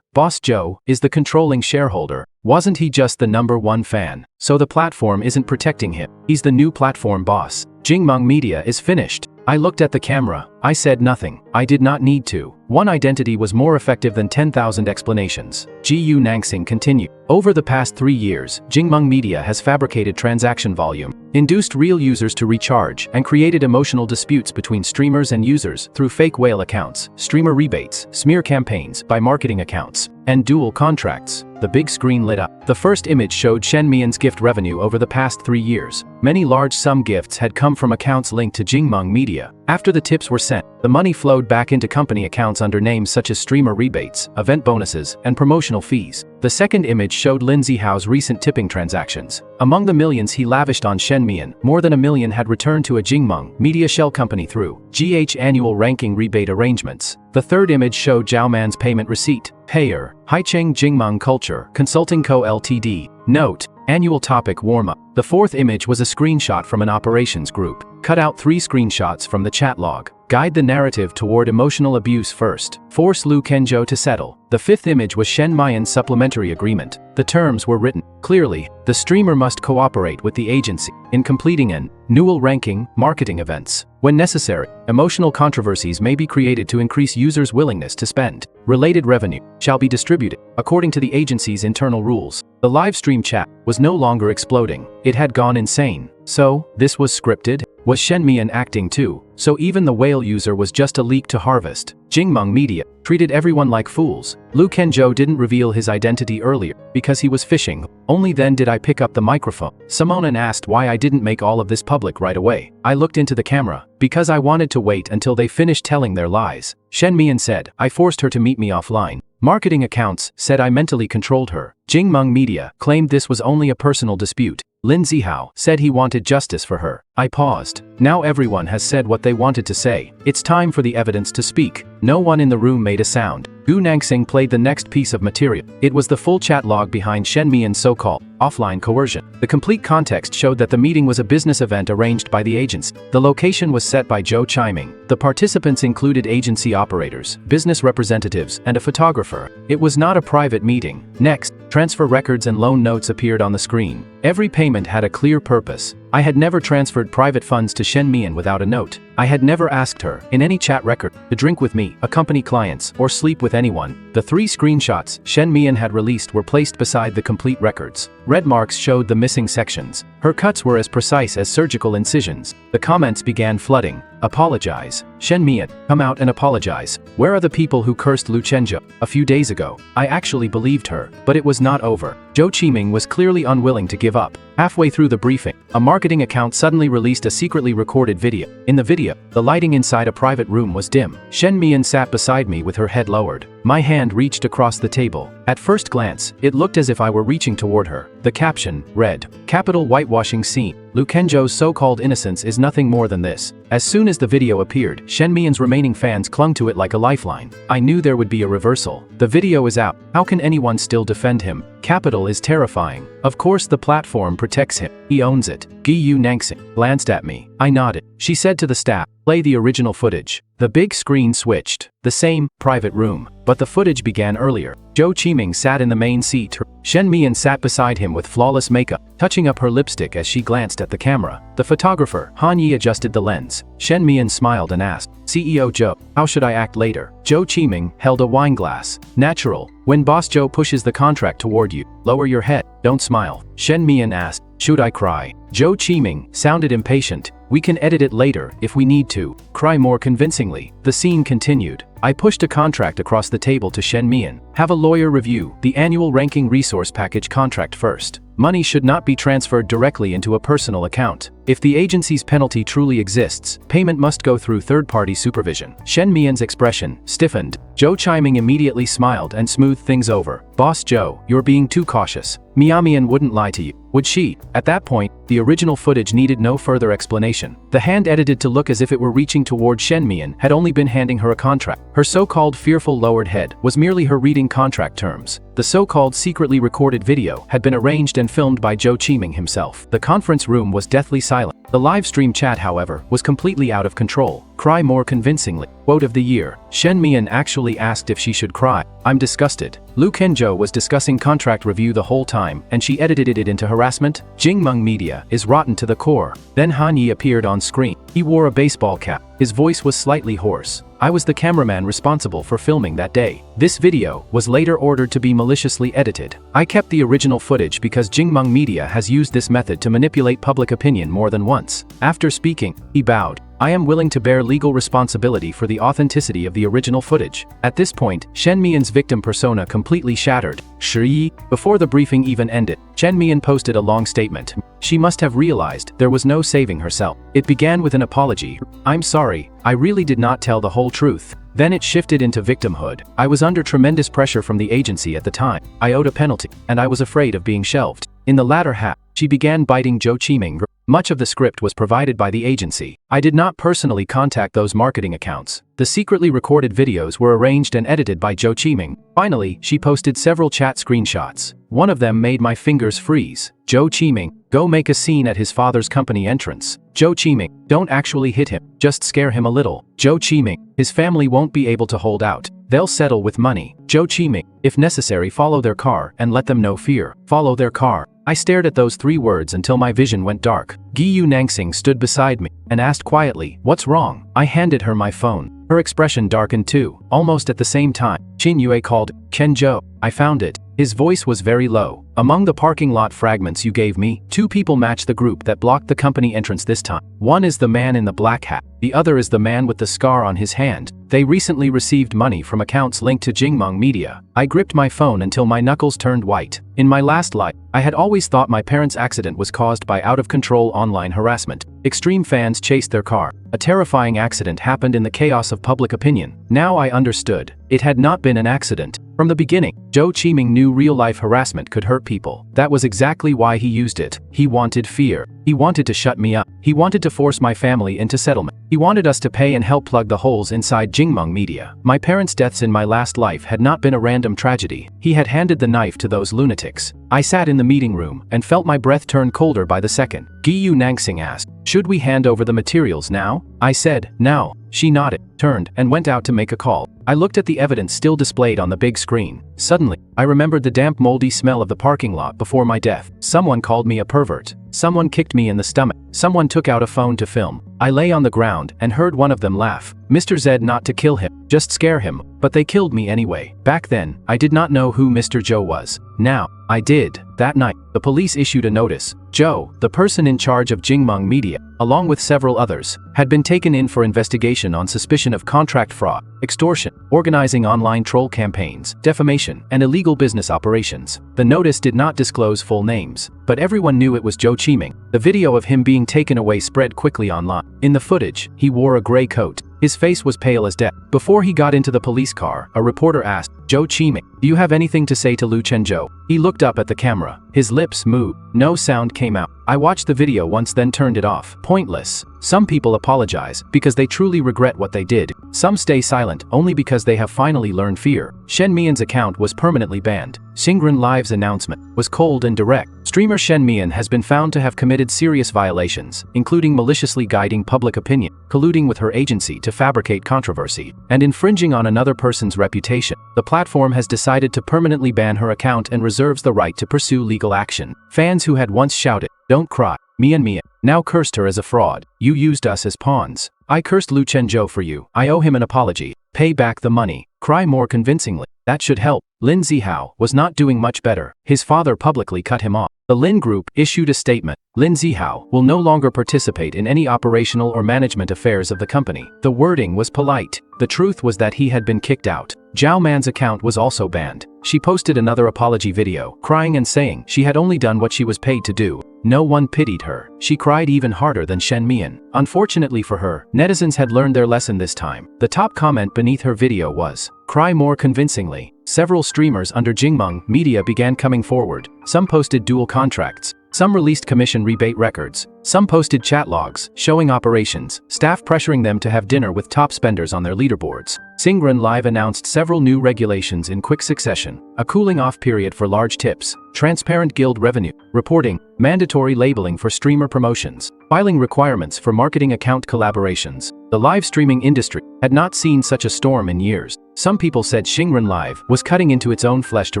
Boss Joe is the controlling shareholder. Wasn't he just the #1 fan? So the platform isn't protecting him. He's the new platform boss. Jingmeng Media is finished. I looked at the camera. I said nothing. I did not need to. One identity was more effective than 10,000 explanations. Gu Nangxing continued. Over the past 3 years, Jingmeng Media has fabricated transaction volume, induced real users to recharge, and created emotional disputes between streamers and users through fake whale accounts, streamer rebates, smear campaigns by marketing accounts, and dual contracts. The big screen lit up. The first image showed Shen Mian's gift revenue over the past 3 years. Many large sum gifts had come from accounts linked to Jingmeng Media. After the tips were sent, the money flowed back into company accounts under names such as streamer rebates, event bonuses, and promotional fees. The second image showed Lin Zihao's recent tipping transactions. Among the millions he lavished on Shen Mian, more than $1 million had returned to a Jingmeng Media shell company through GH annual ranking rebate arrangements. The third image showed Zhao Man's payment receipt. Payer, Haicheng Jingmeng Culture Consulting Co. Ltd. Note, annual topic warm-up. The fourth image was a screenshot from an operations group. Cut out 3 screenshots from the chat log. Guide the narrative toward emotional abuse first. Force Lu Kenzhou to settle. The fifth image was Shen Mian's supplementary agreement. The terms were written clearly. The streamer must cooperate with the agency in completing an annual ranking marketing events. When necessary, emotional controversies may be created to increase users' willingness to spend. Related revenue shall be distributed according to the agency's internal rules. The live stream chat was no longer exploding. It had gone insane. So, this was scripted? Was Shen Mian acting too? So even the whale user was just a leak to harvest. Jingmeng Media treated everyone like fools. Lu Kenzhou didn't reveal his identity earlier because he was fishing. Only then did I pick up the microphone. Simonin asked why I didn't make all of this public right away. I looked into the camera because I wanted to wait until they finished telling their lies. Shen Mian said I forced her to meet me offline. Marketing accounts said I mentally controlled her. Jingmeng Media claimed this was only a personal dispute. Lin Zihao said he wanted justice for her. I paused. Now everyone has said what they wanted to say. It's time for the evidence to speak. No one in the room made a sound. Gu Nangxing played the next piece of material. It was the full chat log behind Shen Mian's so-called offline coercion. The complete context showed that the meeting was a business event arranged by the agency. The location was set by Zhou Chiming. The participants included agency operators, business representatives, and a photographer. It was not a private meeting. Next, transfer records and loan notes appeared on the screen. Every payment had a clear purpose. I had never transferred private funds to Shen Mian without a note. I had never asked her, in any chat record, to drink with me, accompany clients, or sleep with anyone. The 3 screenshots Shen Mian had released were placed beside the complete records. Red marks showed the missing sections. Her cuts were as precise as surgical incisions. The comments began flooding. Apologize. Shen Mian, come out and apologize. Where are the people who cursed Lu Kenzhou a few days ago? I actually believed her, but it was not over. Zhou Chiming was clearly unwilling to give up. Halfway through the briefing, a marketing account suddenly released a secretly recorded video. In the video, the lighting inside a private room was dim. Shen Mian sat beside me with her head lowered. My hand reached across the table. At first glance, it looked as if I were reaching toward her. The caption read, "Capital whitewashing scene. Lu Kenzhou's so-called innocence is nothing more than this." As soon as the video appeared, Shen Mian's remaining fans clung to it like a lifeline. I knew there would be a reversal. The video is out. How can anyone still defend him? Capital is terrifying. Of course the platform protects him. He owns it. Gu Nangxing glanced at me. I nodded. She said to the staff, "Play the original footage." The big screen switched. The same private room, but the footage began earlier. Zhou Chiming sat in the main seat. Shen Mian sat beside him with flawless makeup, touching up her lipstick as she glanced at the camera. The photographer, Han Yi, adjusted the lens. Shen Mian smiled and asked, "CEO Zhou, how should I act later?" Zhou Chiming held a wine glass. "Natural. When Boss Zhou pushes the contract toward you, lower your head, don't smile." Shen Mian asked, "Should I cry?" Zhou Chiming sounded impatient. "We can edit it later if we need to. Cry more convincingly." The scene continued. I pushed a contract across the table to Shen Mian. "Have a lawyer review the annual ranking resource package contract first. Money should not be transferred directly into a personal account. If the agency's penalty truly exists, payment must go through third-party supervision." Shen Mian's expression stiffened. Zhou Chiming immediately smiled and smoothed things over. "Boss Zhou, you're being too cautious. Mian wouldn't lie to you, would she?" At that point, the original footage needed no further explanation. The hand edited to look as if it were reaching toward Shen Mian had only been handing her a contract. Her so-called fearful lowered head was merely her reading contract terms. The so-called secretly recorded video had been arranged and filmed by Zhou Chiming himself. The conference room was deathly silent. The live stream chat, however, was completely out of control. "Cry more convincingly." Quote of the year. Shen Mian actually asked if she should cry. "I'm disgusted." Lu Kenzhou was discussing contract review the whole time, and she edited it into harassment. Jingmeng Media is rotten to the core. Then Han Yi appeared on screen. He wore a baseball cap. His voice was slightly hoarse. I was the cameraman responsible for filming that day. This video was later ordered to be maliciously edited. I kept the original footage because Jingmeng Media has used this method to manipulate public opinion more than once. After speaking, he bowed. "I am willing to bear legal responsibility for the authenticity of the original footage." At this point, Shen Mian's victim persona completely shattered. Shi. Before the briefing even ended, Shen Mian posted a long statement. She must have realized there was no saving herself. It began with an apology. "I'm sorry, I really did not tell the whole truth." Then it shifted into victimhood. "I was under tremendous pressure from the agency at the time. I owed a penalty, and I was afraid of being shelved." In the latter half, she began biting Zhou Chiming. Much of the script was provided by the agency. I did not personally contact those marketing accounts. The secretly recorded videos were arranged and edited by Zhou Chiming. Finally, she posted several chat screenshots. One of them made my fingers freeze. Zhou Chiming, go make a scene at his father's company entrance. Zhou Chiming, don't actually hit him, just scare him a little. Zhou Chiming, his family won't be able to hold out. They'll settle with money. Zhou Chiming, if necessary, follow their car and let them know fear. Follow their car. I stared at those 3 words until my vision went dark. Gu Nangxing stood beside me and asked quietly, "What's wrong?" I handed her my phone. Her expression darkened too. Almost at the same time, Qin Yue called, "Kenzhou, I found it." His voice was very low. Among the parking lot fragments you gave me, 2 people match the group that blocked the company entrance this time. One is the man in the black hat. The other is the man with the scar on his hand. They recently received money from accounts linked to Jingmeng Media. I gripped my phone until my knuckles turned white. In my last life, I had always thought my parents' accident was caused by out-of-control online harassment. Extreme fans chased their car. A terrifying accident happened in the chaos of public opinion. Now I understood. It had not been an accident. From the beginning, Zhou Qiming knew real-life harassment could hurt people. That was exactly why he used it. He wanted fear. He wanted to shut me up. He wanted to force my family into settlement. He wanted us to pay and help plug the holes inside Jingmeng Media. My parents' deaths in my last life had not been a random tragedy. He had handed the knife to those lunatics. I sat in the meeting room and felt my breath turn colder by the second. Giyu Nangsing asked, "Should we hand over the materials now?" I said, "Now." She nodded, turned, and went out to make a call. I looked at the evidence still displayed on the big screen. Suddenly, I remembered the damp, moldy smell of the parking lot before my death. Someone called me a pervert. Someone kicked me in the stomach. Someone took out a phone to film. I lay on the ground and heard one of them laugh. Mr. Z, not to kill him, just scare him, but they killed me anyway. Back then, I did not know who Mr. Zhou was. Now, I did. That night, the police issued a notice. Zhou, the person in charge of Jingmeng Media, along with several others, had been taken in for investigation on suspicion of contract fraud, extortion, organizing online troll campaigns, defamation, and illegal business operations. The notice did not disclose full names, but everyone knew it was Zhou Qiming. The video of him being taken away spread quickly online. In the footage, he wore a gray coat. His face was pale as death. Before he got into the police car, a reporter asked, "Zhou Qiming, do you have anything to say to Lu Chenzhou?" He looked up at the camera. His lips moved. No sound came out. I watched the video once, then turned it off. Pointless. Some people apologize because they truly regret what they did. Some stay silent only because they have finally learned fear. Shen Mian's account was permanently banned. Xingren Live's announcement was cold and direct. Streamer Shen Mian has been found to have committed serious violations, including maliciously guiding public opinion, colluding with her agency to fabricate controversy, and infringing on another person's reputation. The platform has decided to permanently ban her account and reserves the right to pursue legal action. Fans who had once shouted, "Don't cry, Mian," now cursed her as a fraud. "You used us as pawns. I cursed Lu Chenzhou for you. I owe him an apology. Pay back the money. Cry more convincingly. That should help." Lin Zihao was not doing much better. His father publicly cut him off. The Lin Group issued a statement. Lin Zihao will no longer participate in any operational or management affairs of the company. The wording was polite. The truth was that he had been kicked out. Zhao Man's account was also banned. She posted another apology video, crying and saying she had only done what she was paid to do. No one pitied her. She cried even harder than Shen Mian. Unfortunately for her, netizens had learned their lesson this time. The top comment beneath her video was, "Cry more convincingly." Several streamers under Jingmeng Media began coming forward. Some posted dual contracts. Some released commission rebate records. Some posted chat logs showing operations, staff pressuring them to have dinner with top spenders on their leaderboards. Xingren Live announced several new regulations in quick succession: a cooling-off period for large tips, transparent guild revenue reporting, mandatory labeling for streamer promotions, filing requirements for marketing account collaborations. The live streaming industry had not seen such a storm in years. Some people said Xingren Live was cutting into its own flesh to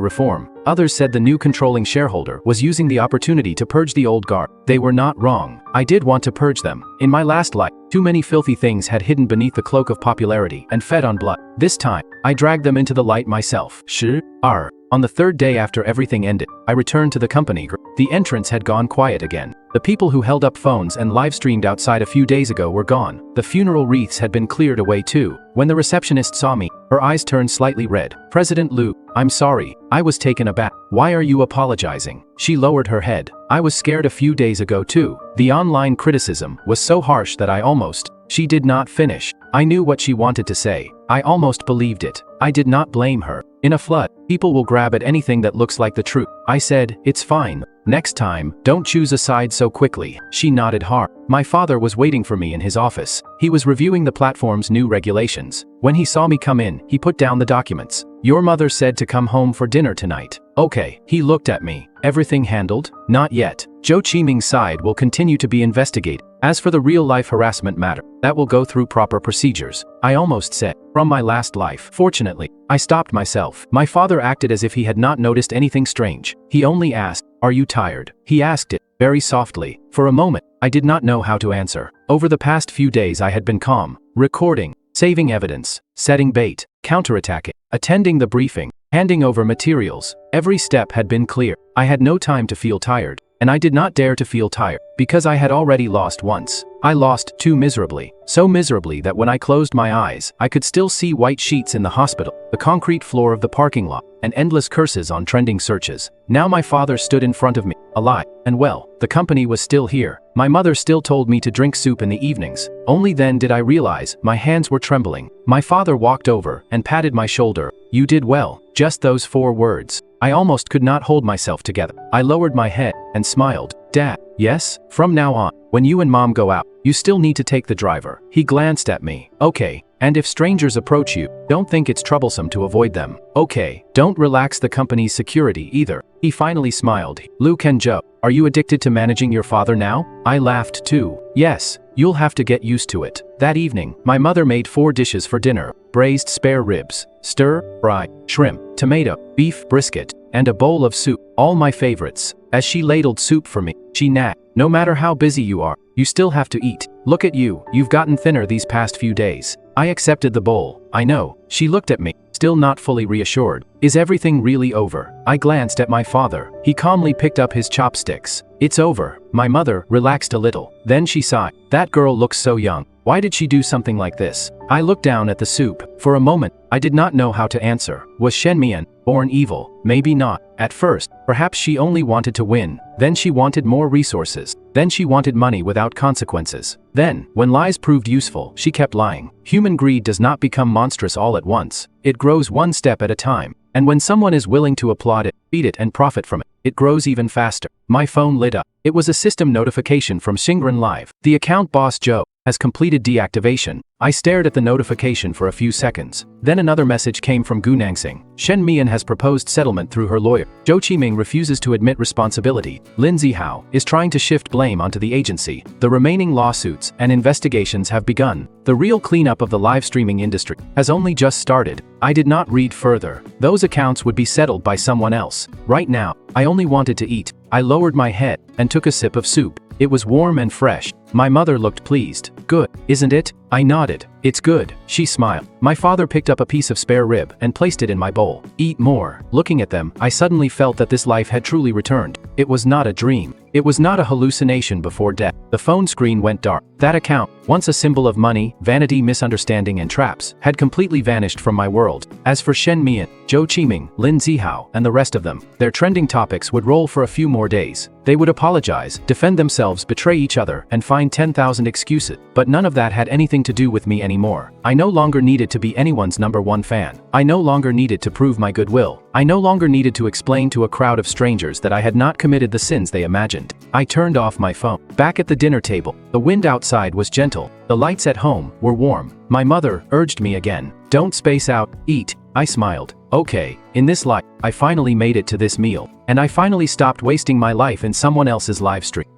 reform. Others said the new controlling shareholder was using the opportunity to purge the old guard. They were not wrong. I did want to purge them. In my last life, too many filthy things had hidden beneath the cloak of popularity and fed on blood. This time, I dragged them into the light myself. On the third day after everything ended, I returned to the company. The entrance had gone quiet again. The people who held up phones and live streamed outside a few days ago were gone. The funeral wreaths had been cleared away too. When the receptionist saw me, her eyes turned slightly red. "President Lu, I'm sorry. I was taken aback. Why are you apologizing?" She lowered her head. "I was scared a few days ago too. The online criticism was so harsh that I almost..." She did not finish. I knew what she wanted to say. I almost believed it. I did not blame her. In a flood, people will grab at anything that looks like the truth. I said, "It's fine. Next time, don't choose a side so quickly." She nodded hard. My father was waiting for me in his office. He was reviewing the platform's new regulations. When he saw me come in, he put down the documents. "Your mother said to come home for dinner tonight." "Okay." He looked at me. "Everything handled?" "Not yet. Zhou Qiming's side will continue to be investigated. As for the real-life harassment matter, that will go through proper procedures." I almost said, "From my last life." Fortunately, I stopped myself. My father acted as if he had not noticed anything strange. He only asked, "Are you tired?" He asked it very softly. For a moment, I did not know how to answer. Over the past few days I had been calm, recording, saving evidence, setting bait, counterattacking, attending the briefing, handing over materials. Every step had been clear. I had no time to feel tired. And I did not dare to feel tired, because I had already lost once. I lost too miserably. So miserably that when I closed my eyes, I could still see white sheets in the hospital, the concrete floor of the parking lot, and endless curses on trending searches. Now my father stood in front of me, alive, and well. The company was still here. My mother still told me to drink soup in the evenings. Only then did I realize my hands were trembling. My father walked over and patted my shoulder. "You did well." Just those 4 words. I almost could not hold myself together. I lowered my head and smiled. "Dad." "Yes? From now on, when you and Mom go out, you still need to take the driver." He glanced at me. "Okay. And if strangers approach you, don't think it's troublesome to avoid them." "Okay. Don't relax the company's security either." He finally smiled. "Luke and Joe, are you addicted to managing your father now?" I laughed too. "Yes. You'll have to get used to it." That evening, my mother made 4 dishes for dinner: braised spare ribs, stir-fry, shrimp, tomato, beef brisket, and a bowl of soup, all my favorites. As she ladled soup for me, she nagged, "No matter how busy you are, you still have to eat. Look at you, you've gotten thinner these past few days." I accepted the bowl. "I know." She looked at me, still not fully reassured. "Is everything really over?" I glanced at my father. He calmly picked up his chopsticks. "It's over." My mother relaxed a little. Then she sighed. "That girl looks so young. Why did she do something like this?" I looked down at the soup. For a moment, I did not know how to answer. Was Shen Mian born evil? Maybe not. At first, perhaps she only wanted to win. Then she wanted more resources. Then she wanted money without consequences. Then, when lies proved useful, she kept lying. Human greed does not become monstrous all at once. It grows one step at a time. And when someone is willing to applaud it, feed it and profit from it, it grows even faster. My phone lit up. It was a system notification from Xingren Live. The account boss Joe has completed deactivation. I stared at the notification for a few seconds. Then another message came from Gu Nangsing. Shen Mian has proposed settlement through her lawyer. Zhou Qiming refuses to admit responsibility. Lin Zihao is trying to shift blame onto the agency. The remaining lawsuits and investigations have begun. The real cleanup of the live streaming industry has only just started. I did not read further. Those accounts would be settled by someone else. Right now, I only wanted to eat. I lowered my head and took a sip of soup. It was warm and fresh. My mother looked pleased. "Good, isn't it?" I nodded. "It's good." She smiled. My father picked up a piece of spare rib and placed it in my bowl. "Eat more." Looking at them, I suddenly felt that this life had truly returned. It was not a dream. It was not a hallucination before death. The phone screen went dark. That account, once a symbol of money, vanity, misunderstanding and traps, had completely vanished from my world. As for Shen Mian, Zhou Qiming, Lin Zihao, and the rest of them, their trending topics would roll for a few more days. They would apologize, defend themselves, betray each other, and find 10,000 excuses. But none of that had anything to do with me anymore. I no longer needed to be anyone's #1 fan. I no longer needed to prove my goodwill. I no longer needed to explain to a crowd of strangers that I had not committed the sins they imagined. I turned off my phone. Back at the dinner table, the wind outside was gentle. The lights at home were warm. My mother urged me again. "Don't space out, eat." I smiled. Okay, in this life, I finally made it to this meal. And I finally stopped wasting my life in someone else's live stream.